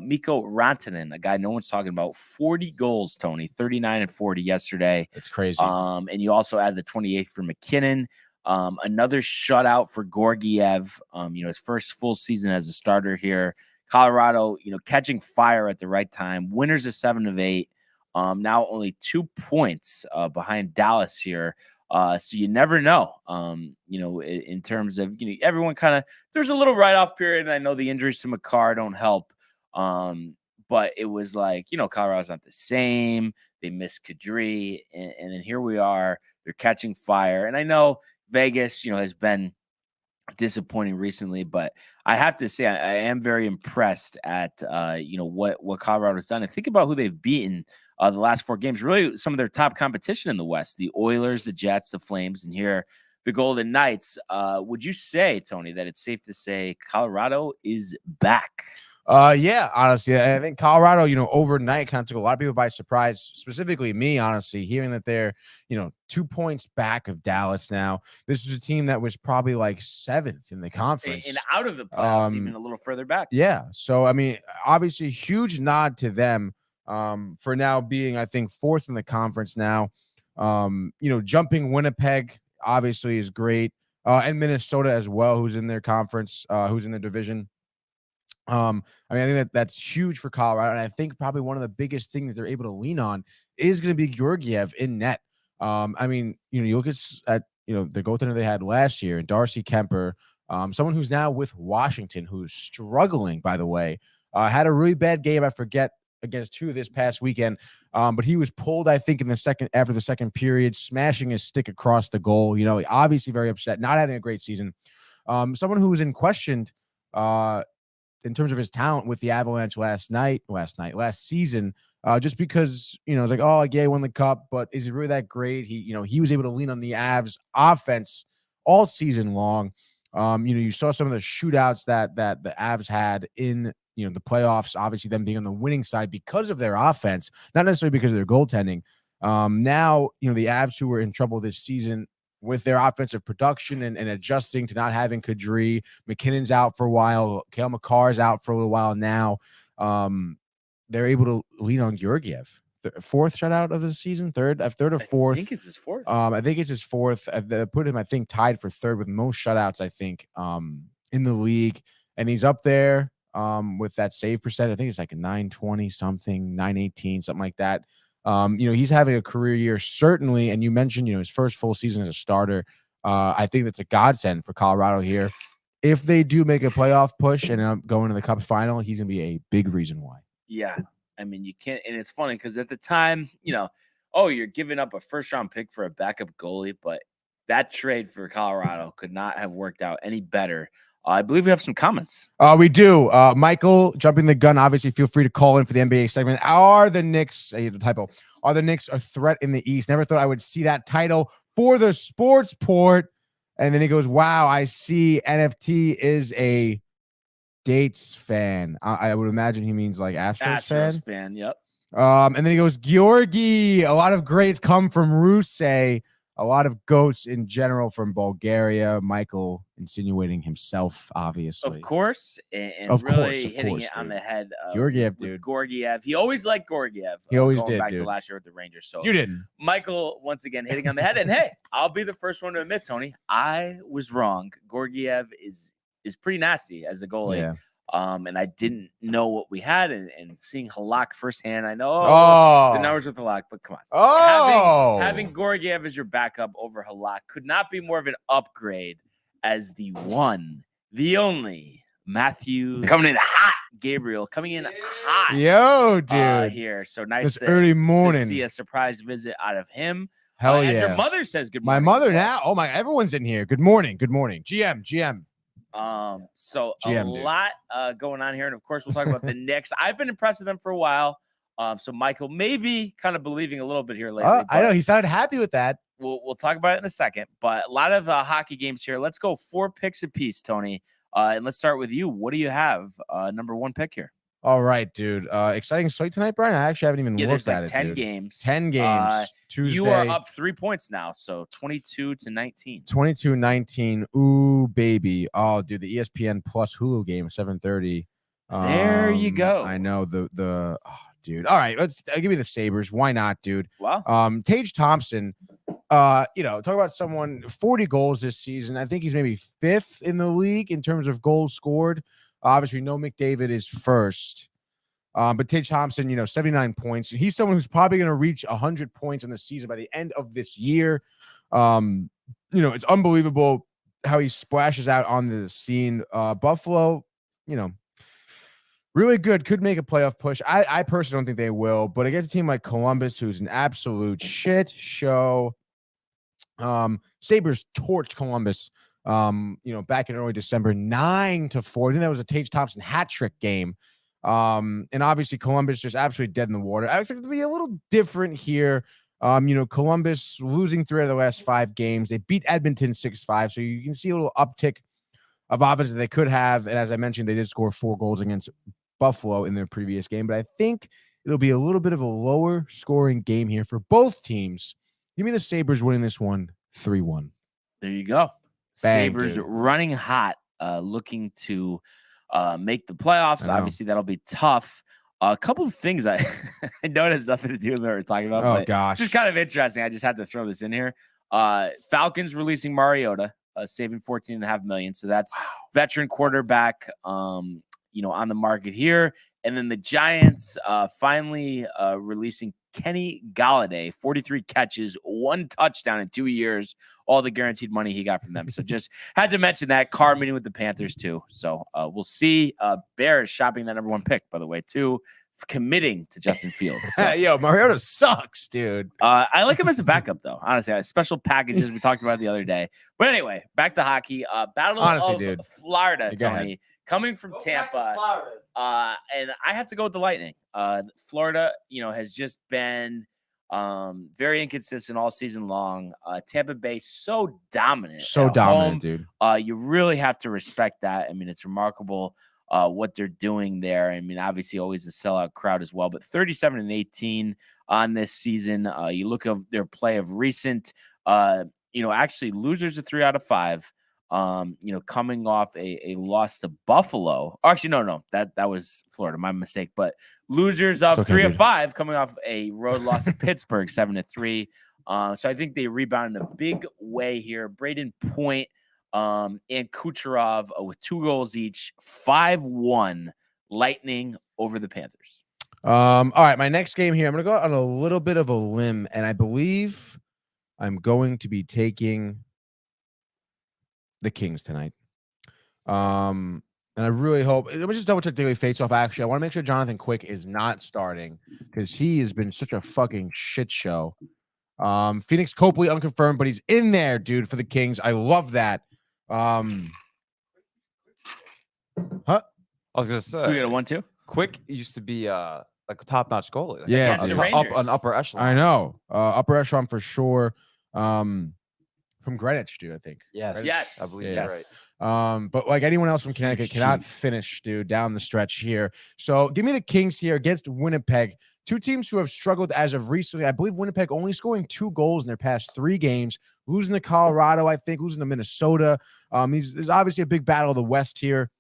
Mikko Rantanen, a guy no one's talking about, 40 goals, Tony, 39 and 40 yesterday. It's crazy. And you also add the 28th for McKinnon. Another shutout for Georgiev. His first full season as a starter here. Colorado, catching fire at the right time. Winners of 7 of 8. Now only 2 points behind Dallas here. So you never know, in terms of, everyone kind of, there's a little write-off period. And I know the injuries to Makar don't help. But it was like, Colorado's not the same. They missed Kadri. And then here we are. They're catching fire. And I know Vegas, has been disappointing recently, but I have to say I am very impressed at what Colorado's done. And think about who they've beaten the last 4 games. Really, some of their top competition in the West: the Oilers, the Jets, the Flames, and here the Golden Knights. Would you say, Tony, that it's safe to say Colorado is back? Yeah, honestly, and I think Colorado, overnight kind of took a lot of people by surprise, specifically me, honestly, hearing that they're, 2 points back of Dallas now. This was a team that was probably like 7th in the conference. And out of the playoffs, even a little further back. Yeah. So, I mean, obviously, huge nod to them for now being, I think, 4th in the conference now. Jumping Winnipeg obviously is great. And Minnesota as well, who's in their conference, who's in their division. I think that's huge for Colorado, and I think probably one of the biggest things they're able to lean on is going to be Georgiev in net. You look at the goaltender they had last year, Darcy Kemper, someone who's now with Washington, who's struggling, by the way, had a really bad game. I forget against who this past weekend, but he was pulled, I think, after the second period, smashing his stick across the goal. Obviously very upset, not having a great season. Someone who was in questioned in terms of his talent with the Avalanche last season, just because, it's like, oh, yeah, he won the cup, but is he really that great? He was able to lean on the Avs offense all season long. You saw some of the shootouts that the Avs had in, the playoffs, obviously them being on the winning side because of their offense, not necessarily because of their goaltending. Now, the Avs, who were in trouble this season with their offensive production and adjusting to not having Kadri. McKinnon's out for a while. Cale Makar's out for a little while now. They're able to lean on Georgiev. Fourth shutout of the season, third or fourth. I think it's his fourth. I think it's his fourth. They put him, I think, tied for third with most shutouts, I think, in the league. And he's up there with that save percent. I think it's like a 920 something, 918, something like that. He's having a career year, certainly. And you mentioned, his first full season as a starter. I think that's a godsend for Colorado here. If they do make a playoff push and go into the Cup final, he's going to be a big reason why. Yeah. I mean, you can't. And it's funny because at the time, you're giving up a first-round pick for a backup goalie, but that trade for Colorado could not have worked out any better. I believe we have some comments. We do. Michael, jumping the gun, obviously, feel free to call in for the NBA segment. Are the Knicks a threat in the East? Never thought I would see that title for the sports port. And then he goes, wow, I see NFT is a Dates fan. I would imagine he means like Astros fan. Yep. And then he goes, Georgi, a lot of greats come from Rusey. A lot of goats in general from Bulgaria. Michael insinuating himself, obviously. Of course. And of really course, hitting dude. it on the head. Georgiev, dude. Georgiev. He always liked Georgiev. He always going did, back dude. to last year with the Rangers. So you didn't. Michael, once again, hitting on the head. And hey, I'll be the first one to admit, Tony, I was wrong. Georgiev is pretty nasty as a goalie. Yeah. And I didn't know what we had, and seeing Halak firsthand, I know the numbers with Halak, but come on. Having Georgiev as your backup over Halak could not be more of an upgrade as the one, the only Matthew coming in hot. Gabriel coming in hot. Yo, dude. Here. So nice this early morning to see a surprise visit out of him. Hell yeah. As your mother says good morning. My mother now. Oh my, everyone's in here. Good morning. GM. So GM, a lot going on here, and of course we'll talk about the Knicks. I've been impressed with them for a while. So Michael maybe kind of believing a little bit here lately. I know he sounded happy with that. We'll talk about it in a second, but a lot of hockey games here. Let's go 4 picks apiece, Tony. And let's start with you. What do you have? Number 1 pick here. All right, dude. Exciting slate tonight, Brian. I actually haven't even looked at it. 10 dude. games. 10 games. Tuesday. You are up 3 points now, so 22-19. 22-19. Ooh, baby. Oh, dude, the ESPN Plus Hulu game, 7:30. There you go. I know dude. All right, I'll give you the Sabres. Why not, dude? Wow. Tage Thompson. Talk about someone 40 goals this season. I think he's maybe 5th in the league in terms of goals scored. Obviously, no McDavid is first. But Tage Thompson, 79 points. He's someone who's probably going to reach 100 points in the season by the end of this year. It's unbelievable how he splashes out on the scene. Buffalo, really good. Could make a playoff push. I personally don't think they will. But against a team like Columbus, who's an absolute shit show, Sabres torched Columbus. Back in early December, 9-4. I think that was a Tage Thompson hat trick game. And obviously Columbus just absolutely dead in the water. I expect it to be a little different here. Columbus losing 3 out of the last 5 games. They beat Edmonton 6-5. So you can see a little uptick of offense that they could have. And as I mentioned, they did score 4 goals against Buffalo in their previous game, but I think it'll be a little bit of a lower scoring game here for both teams. Give me the Sabres winning this one 3-1. There you go. Bang, Sabres dude. running hot, looking to make the playoffs. Obviously, that'll be tough. A couple of things I know it has nothing to do with what we're talking about. Oh, but gosh. just kind of interesting. I just had to throw this in here. Falcons releasing Mariota, saving $14.5 million. So that's veteran quarterback, on the market here. And then the Giants finally releasing Kenny Galladay, 43 catches, 1 touchdown in 2 years, all the guaranteed money he got from them. So just had to mention that. Carr meeting with the Panthers too. So we'll see. Bears shopping that #1 pick, by the way, too, committing to Justin Fields. So, Yo, Mariota sucks, dude. I like him as a backup, though. Honestly, special packages we talked about the other day. But anyway, back to hockey. Battle of Florida, Tony, coming from Tampa. And I have to go with the Lightning. Florida, has just been very inconsistent all season long. Tampa Bay so dominant. Dude. You really have to respect that. I mean, it's remarkable what they're doing there. I mean, obviously always a sellout crowd as well, but 37-18 on this season. You look at their play of recent, actually losers of 3 out of 5. Coming off a loss to Buffalo. Actually, no, that was Florida. My mistake. But losers of 3 of 5, coming off a road loss to Pittsburgh, 7-3. So I think they rebounded a big way here. Braden Point and Kucherov with 2 goals each, 5-1 Lightning over the Panthers. All right, my next game here, I'm going to go on a little bit of a limb, and I believe I'm going to be taking the Kings tonight. And I really hope, let me just double check daily face-off. Actually, I want to make sure Jonathan Quick is not starting because he has been such a fucking shit show. Phoenix Copley unconfirmed, but he's in there, dude, for the Kings. I love that. I was gonna say, Do we get a 1-2? Quick used to be like a top-notch goalie. Yeah, an upper echelon. I know. Upper echelon for sure. From Greenwich, dude, I think. Yes, I believe you're right. But like anyone else from Connecticut cannot finish, dude, down the stretch here. So give me the Kings here against Winnipeg. 2 teams who have struggled as of recently. I believe Winnipeg only scoring 2 goals in their past 3 games, losing to Colorado, I think, losing to Minnesota. There's obviously a big battle of the West here.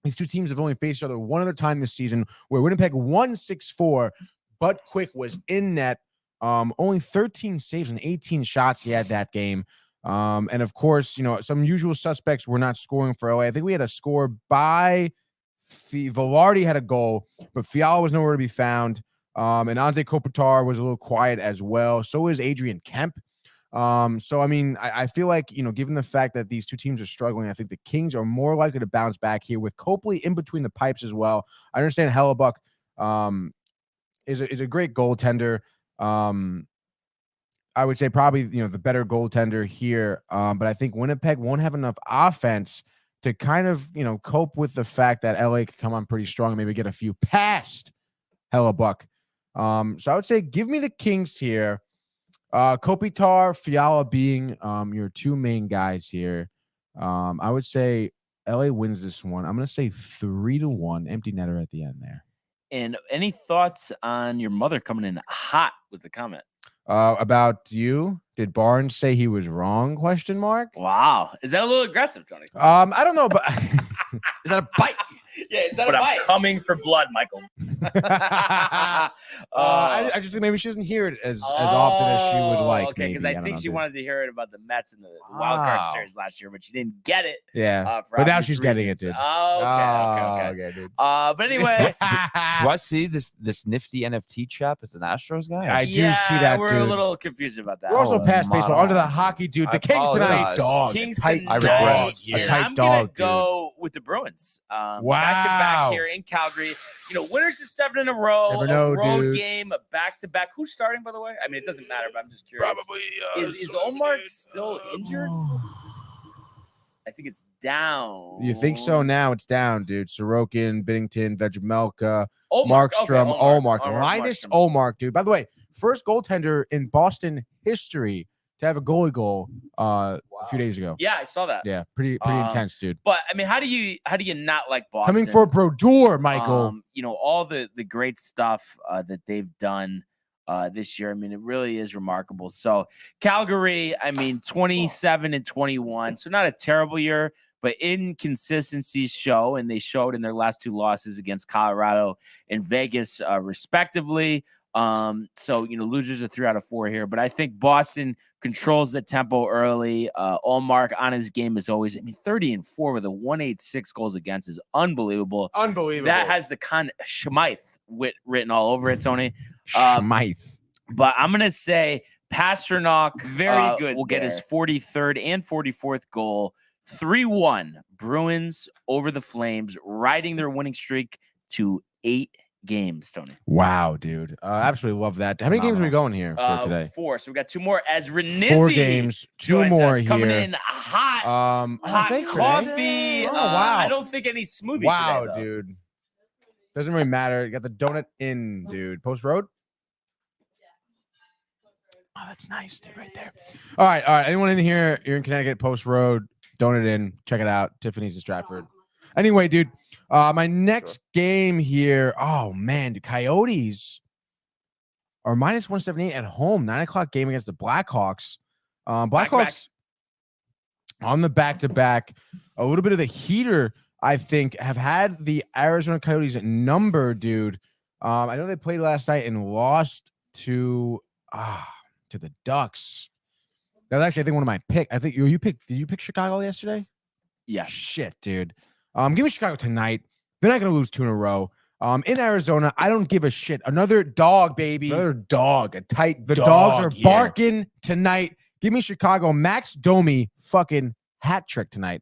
These 2 teams have only faced each other one other time this season, where Winnipeg won 6-4, but Quick was in net. Only 13 saves and 18 shots he had that game. And of course, some usual suspects were not scoring for LA. I think we had a score by Velarde had a goal, but Fiala was nowhere to be found. And Ante Kopitar was a little quiet as well. So is Adrian Kemp. So, I mean, I feel like, given the fact that these 2 teams are struggling, I think the Kings are more likely to bounce back here with Copley in between the pipes as well. I understand Hellebuck is a great goaltender. I would say probably, the better goaltender here. But I think Winnipeg won't have enough offense to kind of, cope with the fact that LA could come on pretty strong and maybe get a few past Hellebuck. So I would say give me the Kings here. Kopitar, Fiala being your 2 main guys here. I would say LA wins this one. I'm going to say 3-1, empty netter at the end there. And any thoughts on your mother coming in hot with the comment? About you? Did Barnes say he was wrong? ? Wow. Is that a little aggressive, Tony? I don't know, but Is that a bite? Yeah, is that a bite? I'm coming for blood, Michael. I just think maybe she doesn't hear it as often as she would like. Okay, because I think she wanted to hear it about the Mets in the wild card series last year, but she didn't get it. Yeah, for but now obvious she's getting it, reasons. dude. Okay, dude. But anyway, Do I see this nifty NFT chap as an Astros guy? I do see that, we're dude. a little confused about that. We're also past my baseball. Onto the hockey, dude. The I Kings tonight, apologize. dog. Kings tight tonight. dog. And A tight I'm dog, gonna go with the Bruins. Wow. Back-to-back here in Calgary. Winners is 7 in a row. Never know, a road dude. game, a back-to-back. Who's starting, by the way? I mean, it doesn't matter, but I'm just curious. Is Omar still injured? I think it's down. You think so? Now it's down, dude. Sorokin, Binnington, Vejmelka, Omar. Markstrom, Okay, Linus Olmark, dude. By the way, first goaltender in Boston history to have a goalie goal a few days ago. Yeah, I saw that. Yeah, pretty intense, dude. But I mean, how do you not like Boston? Coming for Brodeur, Michael. All the great stuff that they've done this year. I mean, it really is remarkable. So Calgary, I mean, 27 and 21. So not a terrible year, but inconsistencies show, and they showed in their last 2 losses against Colorado and Vegas, respectively. So, losers are 3 out of 4 here, but I think Boston controls the tempo early. Allmark on his game as always. I mean, 30 and 4 with a 186 goals against is unbelievable. Unbelievable. That has the Schmeith written all over it, Tony. Schmeith. But I'm going to say Pasternak Very good will get his 43rd and 44th goal. 3-1 Bruins over the Flames, riding their winning streak to 8 games, Tony. Wow, dude. Absolutely love that. How many games are we going here for today? 4. So we got 2 more as Renizzi 4 games, 2 more here. Coming in hot. Hot thanks, coffee. Oh, wow. I don't think any smoothie Wow, today, dude. Doesn't really matter. You got the donut in, dude. Post Road? Oh, that's nice, dude, right there. All right. Anyone in here? You're in Connecticut, Post Road. Donut in. Check it out. Tiffany's in Stratford. Anyway, dude, my next game here. Oh, man. The Coyotes are minus 178 at home. 9 o'clock game against the Blackhawks. Blackhawks on the back-to-back. A little bit of the heater, I think, have had the Arizona Coyotes number, dude. I know they played last night and lost to the Ducks. That was actually, I think, one of my picks. I think you picked. Did you pick Chicago yesterday? Yeah. Shit, dude. Give me Chicago tonight. They're not going to lose 2 in a row. In Arizona, I don't give a shit. Another dog, baby. Another dog. A tight The dogs are barking tonight. Give me Chicago. Max Domi fucking hat trick tonight.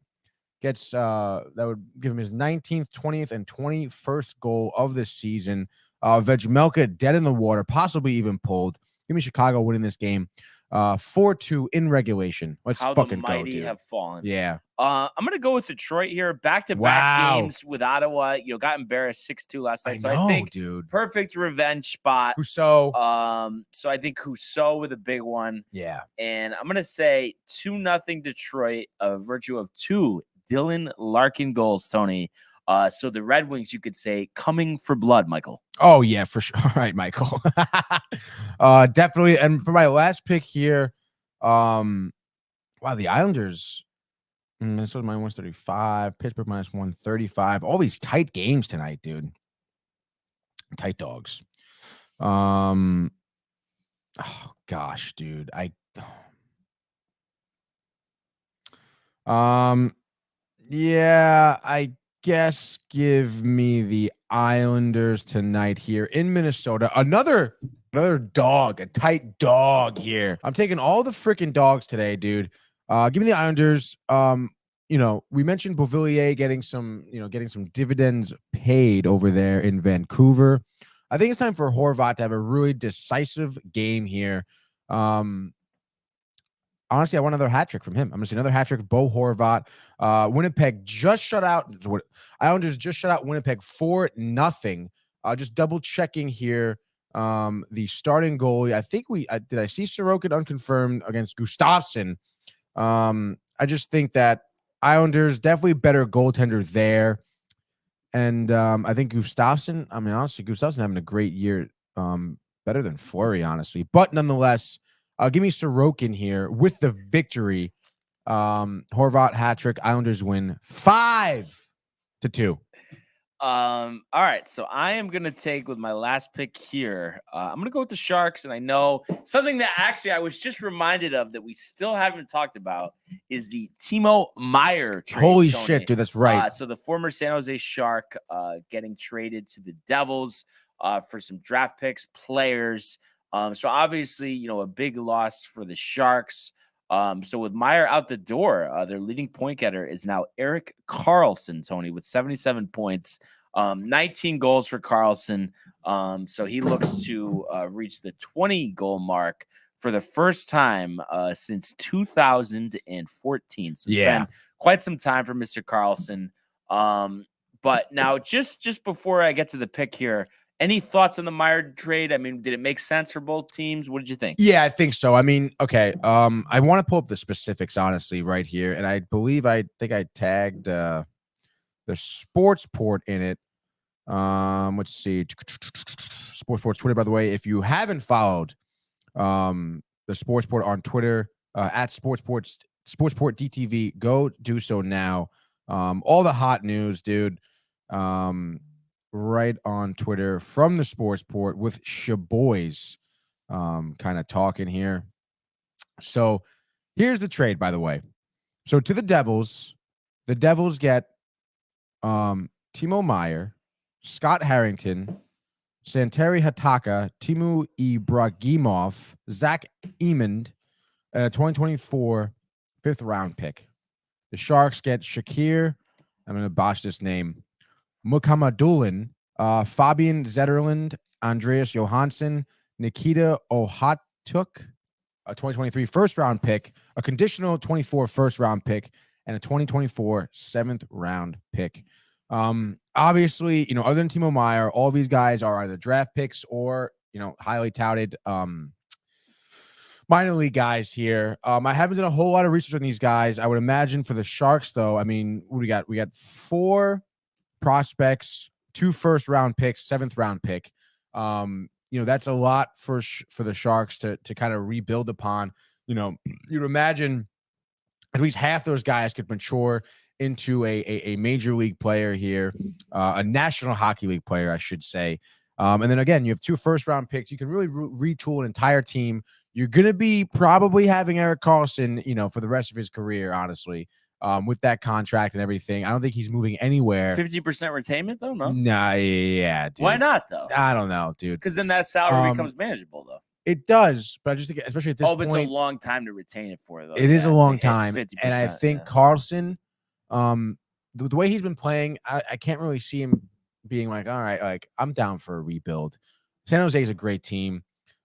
Gets that would give him his 19th, 20th, and 21st goal of the season. Vejmelka dead in the water, possibly even pulled. Give me Chicago winning this game. 4-2 in regulation. Let's fucking go, dude. How the mighty have fallen. Yeah. I'm going to go with Detroit here. Back-to-back games with Ottawa. Got embarrassed 6-2 last night. I think, dude. Perfect revenge spot. Husso. So I think Husso with a big one. Yeah. And I'm going to say 2-0 Detroit, a virtue of 2 Dylan Larkin goals, Tony. So the Red Wings, you could say, coming for blood, Michael. Oh, yeah, for sure. All right, Michael. Definitely. And for my last pick here, wow, the Islanders, Minnesota minus 135, Pittsburgh minus 135. All these tight games tonight, dude. Tight dogs. Oh, gosh, dude. Yeah, I guess give me the Islanders tonight here in Minnesota. Another dog, a tight dog here. I'm taking all the freaking dogs today, dude. Give me the Islanders. We mentioned Beauvillier getting some dividends paid over there in Vancouver. I think it's time for Horvat to have a really decisive game here. Honestly, I want another hat trick from him. I'm going to see another hat trick. Bo Horvat. Winnipeg just shut out. Islanders just shut out Winnipeg 4-0. Just double checking here. The starting goalie. I think did I see Sorokin unconfirmed against Gustafsson? I just think that Islanders definitely better goaltender there. And I think Gustafsson, honestly, Gustafsson having a great year. Better than Fleury, honestly. But nonetheless, give me Sorokin here with the victory. Horvat hat trick. Islanders win 5-2. All right, so I am going to take with my last pick here. I'm going to go with the Sharks, and I know something that actually I was just reminded of that we still haven't talked about is the Timo Meier trade. Holy Tony. shit, dude, that's right. So the former San Jose Shark getting traded to the Devils for some draft picks, players. So obviously, a big loss for the Sharks. So with Meier out the door, their leading point getter is now Erik Karlsson, Tony, with 77 points, 19 goals for Karlsson. So he looks to reach the 20-goal mark for the first time since 2014. So it's been quite some time for Mr. Karlsson. But now, just before I get to the pick here, Any thoughts on the Meyer trade? I mean, did it make sense for both teams? What did you think? Yeah, I think so. I mean, okay. I want to pull up the specifics honestly right here, and I think I tagged the sports port in it. Let's see. Sports Port's Twitter, by the way. If you haven't followed the sports port on Twitter at Sportsport DTV, go do so now. All the hot news, dude. Right on Twitter from the sports port with Shaboys kind of talking here. So here's the trade, by the way. So to the Devils get Timo Meyer, Scott Harrington, Santeri Hataka, Timu Ibragimov, Zach Emond, and a 2024 fifth-round pick. The Sharks get Shakir, I'm going to botch this name, Mukhamadullin, Fabian Zetterlund, Andreas Johansson, Nikita Ohatuk, a 2023 first-round pick, a conditional 24 first-round pick, and a 2024 seventh-round pick. Obviously, other than Timo Meyer, all these guys are either draft picks or, highly touted minor league guys here. I haven't done a whole lot of research on these guys. I would imagine for the Sharks, though, I mean, what do we got? We got 4 prospects, 2 first-round picks, 7th-round pick. That's a lot for the Sharks to kind of rebuild upon. You'd imagine at least half those guys could mature into a major league player here, a National Hockey League player, I should say. And then again, you have 2 first-round picks. You can really retool an entire team. You're going to be probably having Erik Karlsson, for the rest of his career, honestly, with that contract and everything. I don't think he's moving anywhere. 50% retainment, though? No? Nah, yeah, dude. Why not, though? I don't know, dude. Because then that salary becomes manageable, though. It does, but I just think, especially at this point. But it's a long time to retain it for, though. It is a long time. 50%, and I think Karlsson, the way he's been playing, I can't really see him being like, all right, like, I'm down for a rebuild. San Jose is a great team.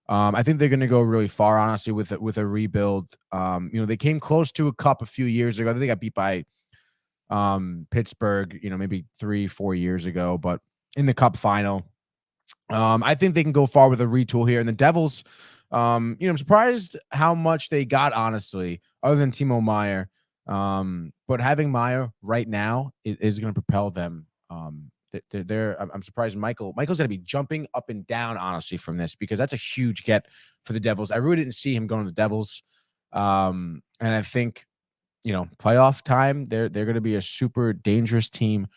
I think they're going to go really far, honestly, with a rebuild. They came close to a cup a few years ago. I think they got beat by Pittsburgh, maybe 3-4 years ago, but in the cup final. I think they can go far with a retool here. And the Devils, I'm surprised how much they got, honestly, other than Timo Meyer. But having Meyer right now is going to propel them. I'm surprised Michael's going to be jumping up and down, honestly, from this, because that's a huge get for the Devils. I really didn't see him going to the Devils. And I think, playoff time, they're going to be a super dangerous team.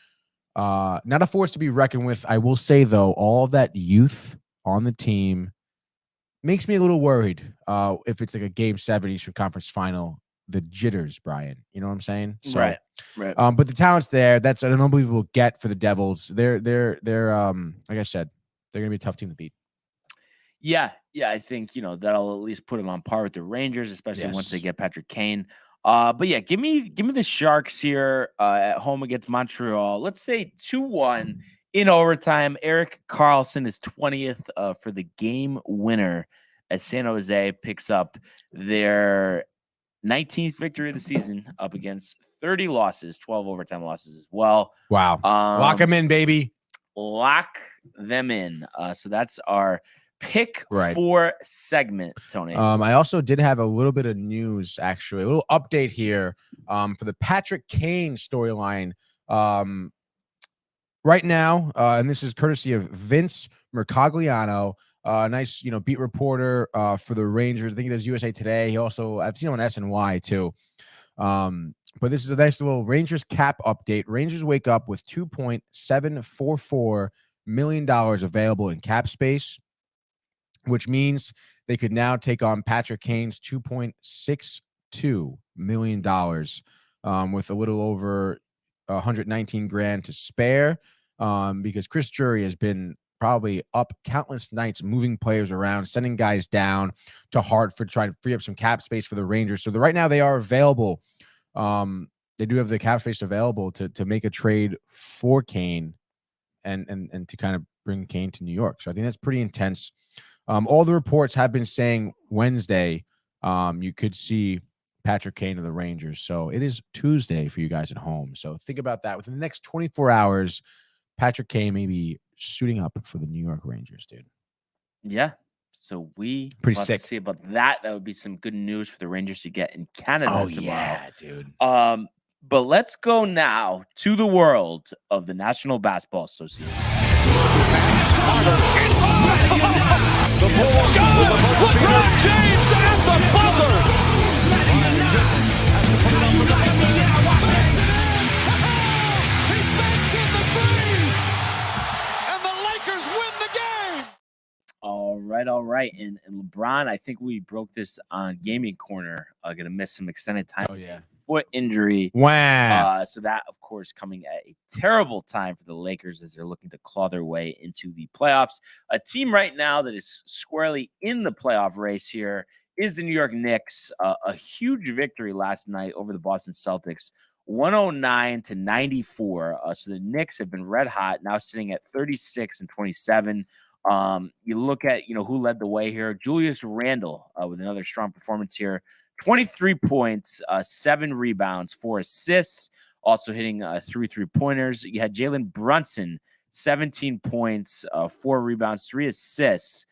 Not a force to be reckoned with. I will say, though, all of that youth on the team makes me a little worried. If it's like a Game 7 Eastern Conference Final, the jitters, Brian. You know what I'm saying? So, right. But the talent's there. That's an unbelievable get for the Devils. They're like I said, they're gonna be a tough team to beat. Yeah. I think that'll at least put them on par with the Rangers, especially once they get Patrick Kane. But yeah, give me the Sharks here at home against Montreal. Let's say 2-1 in overtime. Erik Karlsson is 20th for the game winner as San Jose picks up their 19th victory of the season up against 30 losses, 12 overtime losses as well. Wow. Lock them in, baby. Lock them in. So that's our pick 4 segment, Tony. I also did have a little bit of news, actually, a little update here for the Patrick Kane storyline. Right now, and this is courtesy of Vince Mercogliano, nice, beat reporter for the Rangers. I think he does USA Today. I've seen him on SNY too. But this is a nice little Rangers cap update. Rangers wake up with $2.744 million available in cap space, which means they could now take on Patrick Kane's $2.62 million with a little over $119,000 to spare, because Chris Drury has been probably up countless nights moving players around, sending guys down to Hartford, trying to free up some cap space for the Rangers. So right now they are available. They do have the cap space available to make a trade for Kane and to kind of bring Kane to New York. So I think that's pretty intense. All the reports have been saying Wednesday you could see Patrick Kane of the Rangers. So it is Tuesday for you guys at home. So think about that. Within the next 24 hours, Patrick Kane may be suiting up for the New York Rangers, dude. Yeah. So we Pretty will have sick. to see about that. That would be some good news for the Rangers to get in Canada tomorrow. Dude. But let's go now to the world of the National Basketball Association. The Bulls LeBron James at the buzzer. He banks in the three, and the Lakers win the game. All right. And LeBron, I think we broke this on Gaming Corner. Gonna miss some extended time. Oh, yeah. Foot injury. Wow. So that, of course, coming at a terrible time for the Lakers as they're looking to claw their way into the playoffs. A team right now that is squarely in the playoff race here is the New York Knicks. A huge victory last night over the Boston Celtics, 109-94. So the Knicks have been red hot, now sitting at 36-27. You look at, who led the way here. Julius Randle with another strong performance here. 23 points, 7 rebounds, 4 assists, also hitting 3 3-pointers. You had Jalen Brunson, 17 points, 4 rebounds, 3 assists,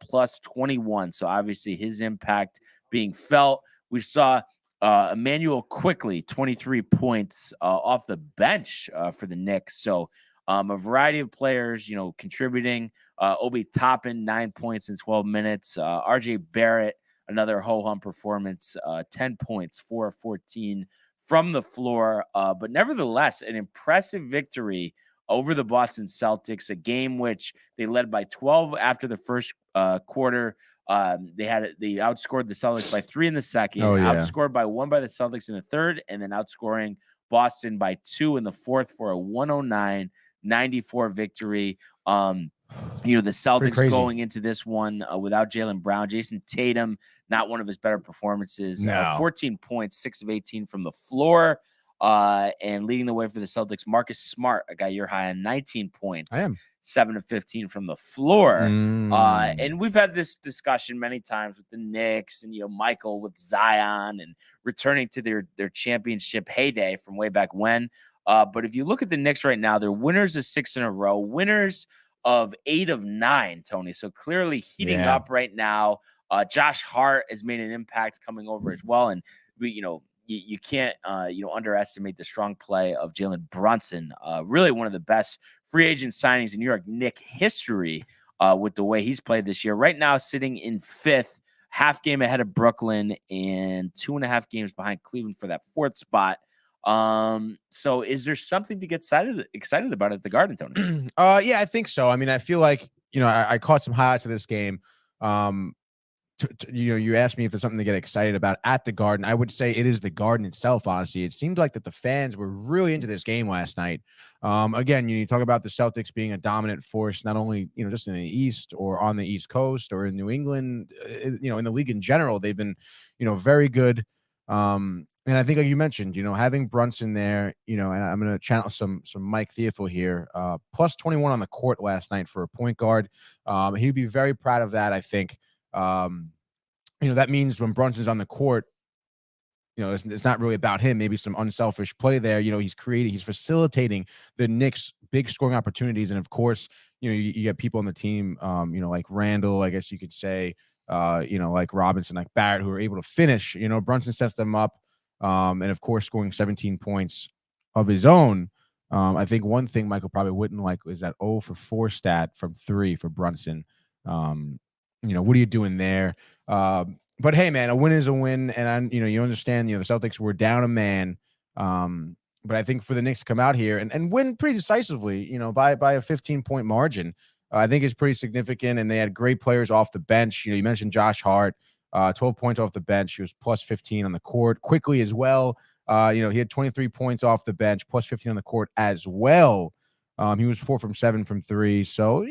plus 21. So obviously his impact being felt. We saw Emmanuel Quickly, 23 points off the bench for the Knicks. So a variety of players, contributing. Obi Toppin, 9 points in 12 minutes. RJ Barrett, another ho-hum performance, 10 points, 4 of 14 from the floor. But nevertheless, an impressive victory over the Boston Celtics, a game which they led by 12 after the first quarter. They outscored the Celtics by 3 in the second, outscored by 1 by the Celtics in the third, and then outscoring Boston by 2 in the fourth for a 109-94 victory. The Celtics going into this one without Jaylen Brown, Jason Tatum, not one of his better performances. 14 points, 6 of 18 from the floor, and leading the way for the Celtics, Marcus Smart, a guy you're high on, 19 points. 7 of 15 from the floor. And we've had this discussion many times with the Knicks and, Michael with Zion and returning to their championship heyday from way back when. But if you look at the Knicks right now, they're winners of 6 in a row, winners of 8 of 9, Tony. So clearly heating up right now. Josh Hart has made an impact coming over as well. And you can't underestimate the strong play of Jalen Brunson. Really one of the best free agent signings in New York Knicks history with the way he's played this year. Right now sitting in 5th, half game ahead of Brooklyn and 2.5 games behind Cleveland for that 4th spot. So is there something to get excited about at the Garden, Tony? Yeah, I think so. I mean, I feel like, I caught some highlights of this game. You asked me if there's something to get excited about at the Garden. I would say it is the Garden itself, honestly. It seemed like that the fans were really into this game last night. Again, you talk about the Celtics being a dominant force, not only, just in the East or on the East Coast or in New England, in the league in general. They've been, very good. And I think, like you mentioned, having Brunson there, and I'm going to channel some Mike Theofil here, plus 21 on the court last night for a point guard. He'd be very proud of that, I think. That means when Brunson's on the court, it's not really about him. Maybe some unselfish play there. He's facilitating the Knicks' big scoring opportunities. And of course, you get people on the team, like Randall, I guess you could say, like Robinson, like Barrett, who are able to finish. Brunson sets them up. And of course, scoring 17 points of his own. I think one thing Michael probably wouldn't like is that 0 for 4 stat from 3 for Brunson. What are you doing there? But hey, man, a win is a win. And you understand, the Celtics were down a man. But I think for the Knicks to come out here and win pretty decisively, by a 15-point margin, I think is pretty significant. And they had great players off the bench. You mentioned Josh Hart. 12 points off the bench. He was plus 15 on the court. Quickly as well. He had 23 points off the bench, plus 15 on the court as well. He was 4 from 7 from 3. So,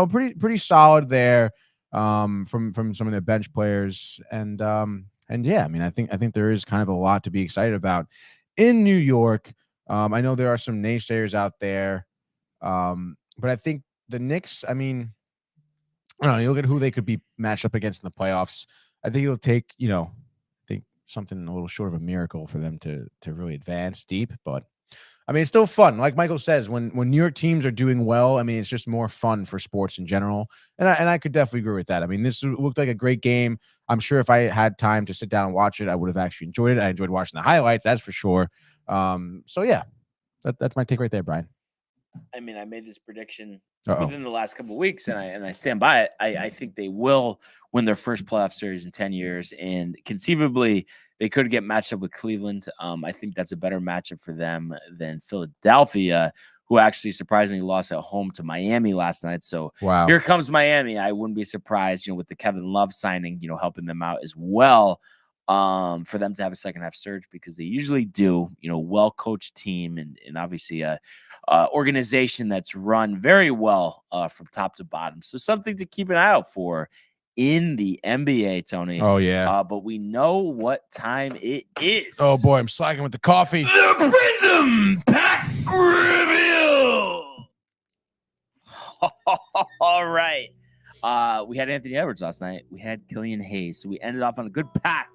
pretty solid there from some of the bench players. And yeah, I mean, I think there is kind of a lot to be excited about in New York. I know there are some naysayers out there. But I think the Knicks, I mean, I don't know, you look at who they could be matched up against in the playoffs. I think it'll take, I think something a little short of a miracle for them to really advance deep. But I mean, it's still fun. Like Michael says, when New York teams are doing well, I mean, it's just more fun for sports in general. And I could definitely agree with that. I mean, this looked like a great game. I'm sure if I had time to sit down and watch it, I would have actually enjoyed it. I enjoyed watching the highlights, that's for sure. So yeah, that's my take right there, Brian. I mean, I made this prediction Uh-oh. within the last couple of weeks, and I stand by it. I think they will win their first playoff series in 10 years, and conceivably they could get matched up with Cleveland. I think that's a better matchup for them than Philadelphia, who actually surprisingly lost at home to Miami last night. So Wow. here comes Miami. I wouldn't be surprised, with the Kevin Love signing, helping them out as well. For them to have a second half surge, because they usually do, well-coached team and obviously a organization that's run very well from top to bottom. So something to keep an eye out for in the NBA, Tony. Oh yeah. But we know what time it is. Oh boy, I'm slacking with the coffee. The Prism Pack Reveal. All right. We had Anthony Edwards last night. We had Killian Hayes. So we ended off on a good pack.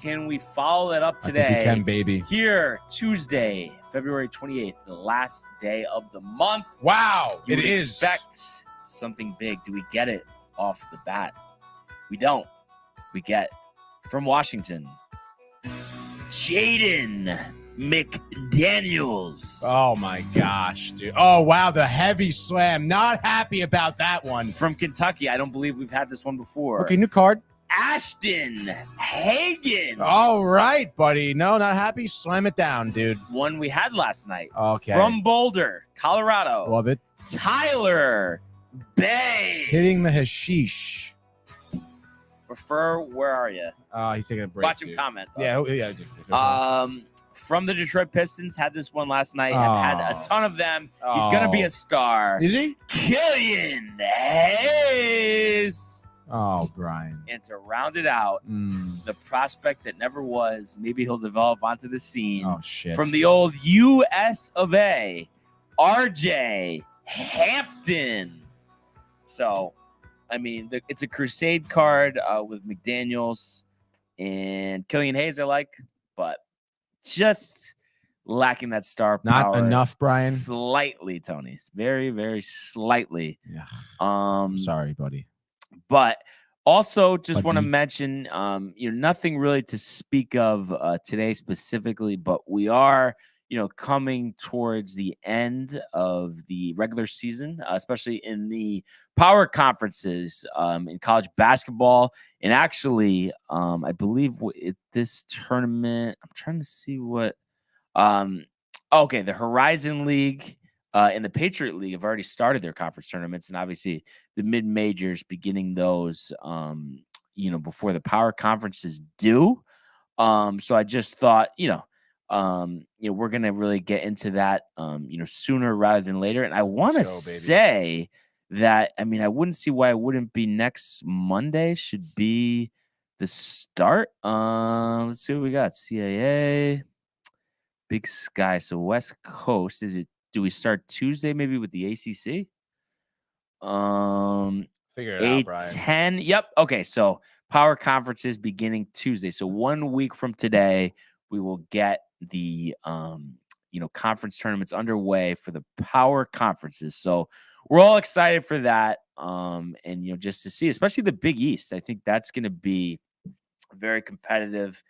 Can we follow that up today? I think we can, baby. Here, Tuesday, February 28th, the last day of the month. Wow, You it would is. expect something big. Do we get it off the bat? We don't. We get from Washington, Jaden McDaniels. Oh my gosh, dude. Oh wow, the heavy slam. Not happy about that one. From Kentucky. I don't believe we've had this one before. Okay, new card. Ashton Hagen. All right, buddy. No, not happy. Slam it down, dude. One we had last night. Okay. From Boulder, Colorado. Love it. Tyler Bay. Hitting the hashish. Where are you? He's taking a break. Watch him dude. comment. Yeah. From the Detroit Pistons, had this one last night. Have had a ton of them. He's gonna be a star. Is he? Killian Hayes. Oh, Brian. And to round it out, the prospect that never was, maybe he'll develop onto the scene. Oh shit. From the old US of A, RJ Hampton. So, I mean, it's a Crusade card with McDaniels and Killian Hayes. I like, but just lacking that star power. Not enough, Brian. Slightly, Tony. Very, very slightly. Yeah. Sorry, buddy. But also just want to mention, nothing really to speak of today specifically, but we are, coming towards the end of the regular season, especially in the power conferences in college basketball. And actually, I believe this tournament, I'm trying to see what, the Horizon League and the Patriot League have already started their conference tournaments, and obviously the mid-majors beginning those, before the power conferences do. So I just thought, we're gonna really get into that, sooner rather than later. And I want to say that, I mean, I wouldn't see why it wouldn't be next Monday. Should be the start. Let's see what we got. CAA, Big Sky. So West Coast. Do we start Tuesday maybe with the ACC? Figure it out, Brian. 10. Yep. Okay. So power conferences beginning Tuesday. So 1 week from today, we will get the conference tournaments underway for the power conferences. So we're all excited for that. And just to see, especially the Big East, I think that's going to be a very competitive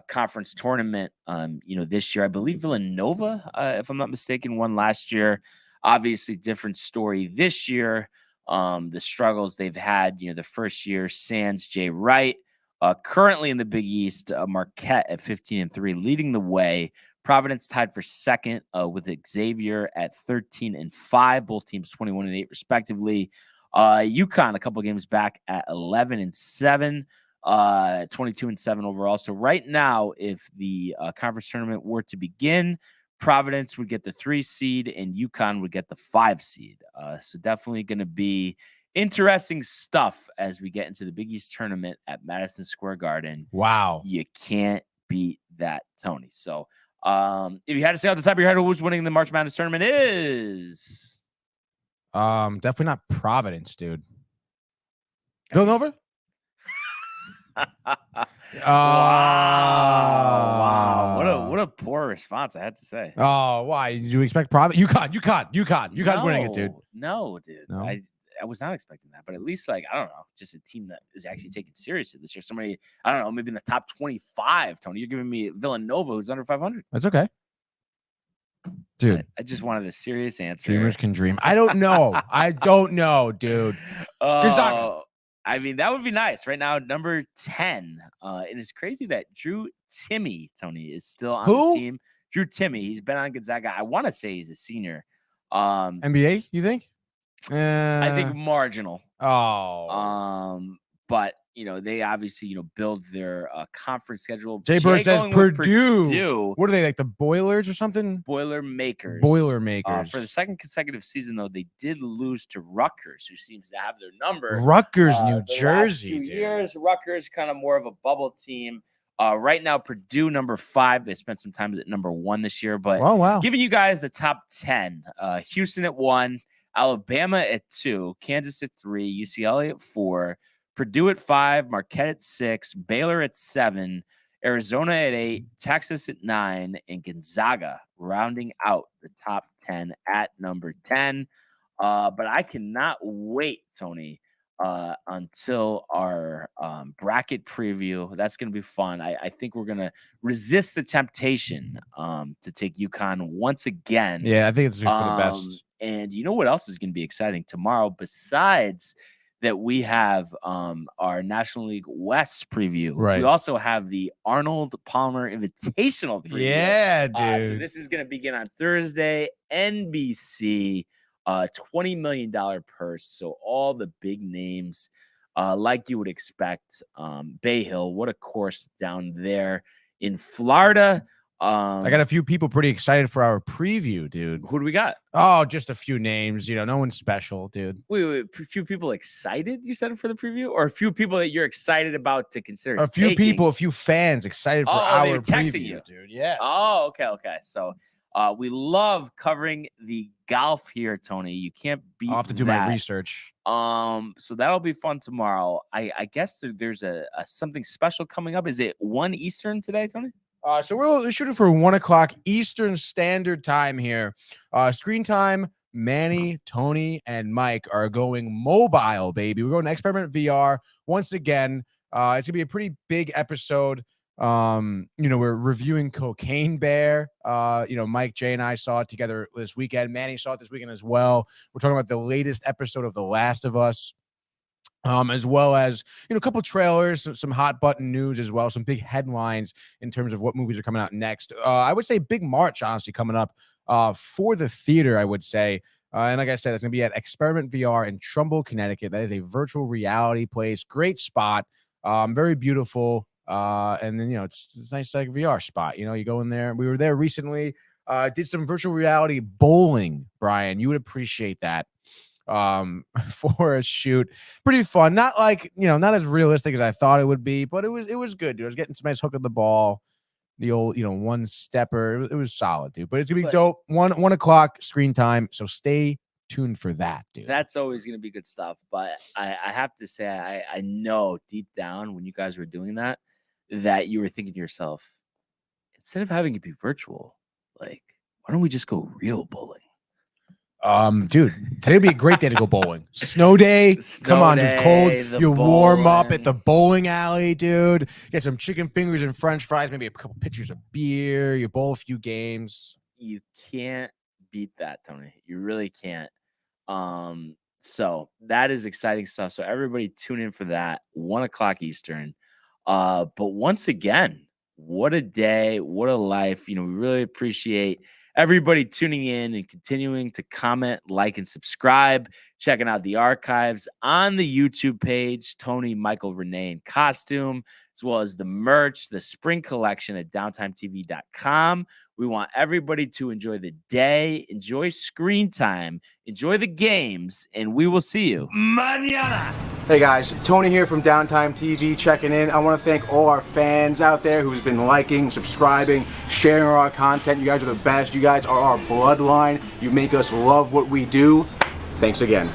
conference tournament. This year, I believe Villanova, if I'm not mistaken, won last year. Obviously, different story this year. The struggles they've had, the first year, Sans Jay Wright, currently in the Big East, Marquette at 15-3, leading the way. Providence tied for second with Xavier at 13-5, both teams 21-8 respectively. UConn a couple games back at 11-7. 22-7 overall. So right now, if the conference tournament were to begin, Providence would get the 3 seed and UConn would get the 5 seed. So definitely going to be interesting stuff as we get into the Big East tournament at Madison Square Garden. Wow. You can't beat that, Tony. So if you had to say off the top of your head who's winning the March Madness tournament is definitely not Providence, dude. Villanova? Wow. What a poor response, I had to say. Oh, why? Did you expect UConn? UConn's winning it, dude. No, dude. No? I was not expecting that, but at least, like, I don't know, just a team that is actually taken seriously this year. Somebody, I don't know, maybe in the top 25, Tony. You're giving me Villanova, who's under 500. That's okay. Dude. I just wanted a serious answer. Dreamers can dream. I don't know. I don't know, dude. Gonzaga. I mean, that would be nice. Right now, number 10. And it's crazy that Drew Timme, Tony, is still on the team. Drew Timme, he's been on Gonzaga. I want to say he's a senior. NBA, you think? I think marginal. Oh. But they obviously build their conference schedule. Jay Bird says Purdue. What are they, like, the Boilers or something? Boilermakers. Boilermakers. For the second consecutive season, though, they did lose to Rutgers, who seems to have their number. Rutgers, New Jersey. 2 years, Rutgers kind of more of a bubble team. Right now, Purdue number 5. They spent some time at number 1 this year, but giving you guys the top 10. Houston at 1, Alabama at 2, Kansas at 3, UCLA at 4, Purdue at 5, Marquette at 6, Baylor at 7, Arizona at 8, Texas at 9, and Gonzaga rounding out the top 10 at number 10. But I cannot wait, Tony, until our bracket preview. That's going to be fun. I think we're going to resist the temptation to take UConn once again. Yeah, I think it's for the best. And you know what else is going to be exciting tomorrow besides that we have our National League West preview. Right. We also have the Arnold Palmer Invitational preview. Yeah, dude. So this is going to begin on Thursday. NBC, $20 million purse. So all the big names, like you would expect. Bay Hill, what a course down there in Florida. I got a few people pretty excited for our preview, dude. Who do we got? Oh, just a few names. No one's special, dude. Wait, a few people excited, you said, for the preview? Or a few people that you're excited about to consider? A few people, a few fans excited for our preview, you. Dude. Yeah. Oh, okay. So we love covering the golf here, Tony. You can't beat that. I'll have to do my research. So that'll be fun tomorrow. I guess there's a something special coming up. Is it 1 Eastern today, Tony? So we're shooting for 1 o'clock Eastern Standard Time here. Screen time, Manny, Tony, and Mike are going mobile, baby. We're going to Experiment VR once again. It's going to be a pretty big episode. We're reviewing Cocaine Bear. Mike, Jay, and I saw it together this weekend. Manny saw it this weekend as well. We're talking about the latest episode of The Last of Us. As well as, a couple trailers, some hot button news as well, some big headlines in terms of what movies are coming out next. I would say big March, honestly, coming up for the theater, I would say. And like I said, it's going to be at Experiment VR in Trumbull, Connecticut. That is a virtual reality place. Great spot. Very beautiful. And then, it's a nice, like, VR spot. You go in there. We were there recently. Did some virtual reality bowling, Brian. You would appreciate that. For a shoot, pretty fun. Not like, not as realistic as I thought it would be, but it was good, dude. I was getting some nice hook of the ball, the old, one stepper. It was solid, dude. But it's gonna be dope. 1 o'clock screen time. So stay tuned for that, dude. That's always gonna be good stuff. But I have to say, I know deep down when you guys were doing that you were thinking to yourself, instead of having it be virtual, like, why don't we just go real bowling? Dude, today would be a great day to go bowling. Snow day. Come on, dude. It's cold. You warm up at the bowling alley, dude. Get some chicken fingers and French fries, maybe a couple pitchers of beer. You bowl a few games. You can't beat that, Tony. You really can't. So that is exciting stuff. So everybody tune in for that. 1 o'clock Eastern. But once again, what a day. What a life. We really appreciate everybody tuning in and continuing to comment, like, and subscribe, checking out the archives on the YouTube page, Tony, Michael, Renee in costume, as well as the merch, the spring collection at downtimetv.com. We want everybody to enjoy the day, enjoy screen time, enjoy the games, and we will see you mañana. Hey guys, Tony here from Downtime TV checking in. I want to thank all our fans out there who's been liking, subscribing, sharing our content. You guys are the best. You guys are our bloodline. You make us love what we do. Thanks again.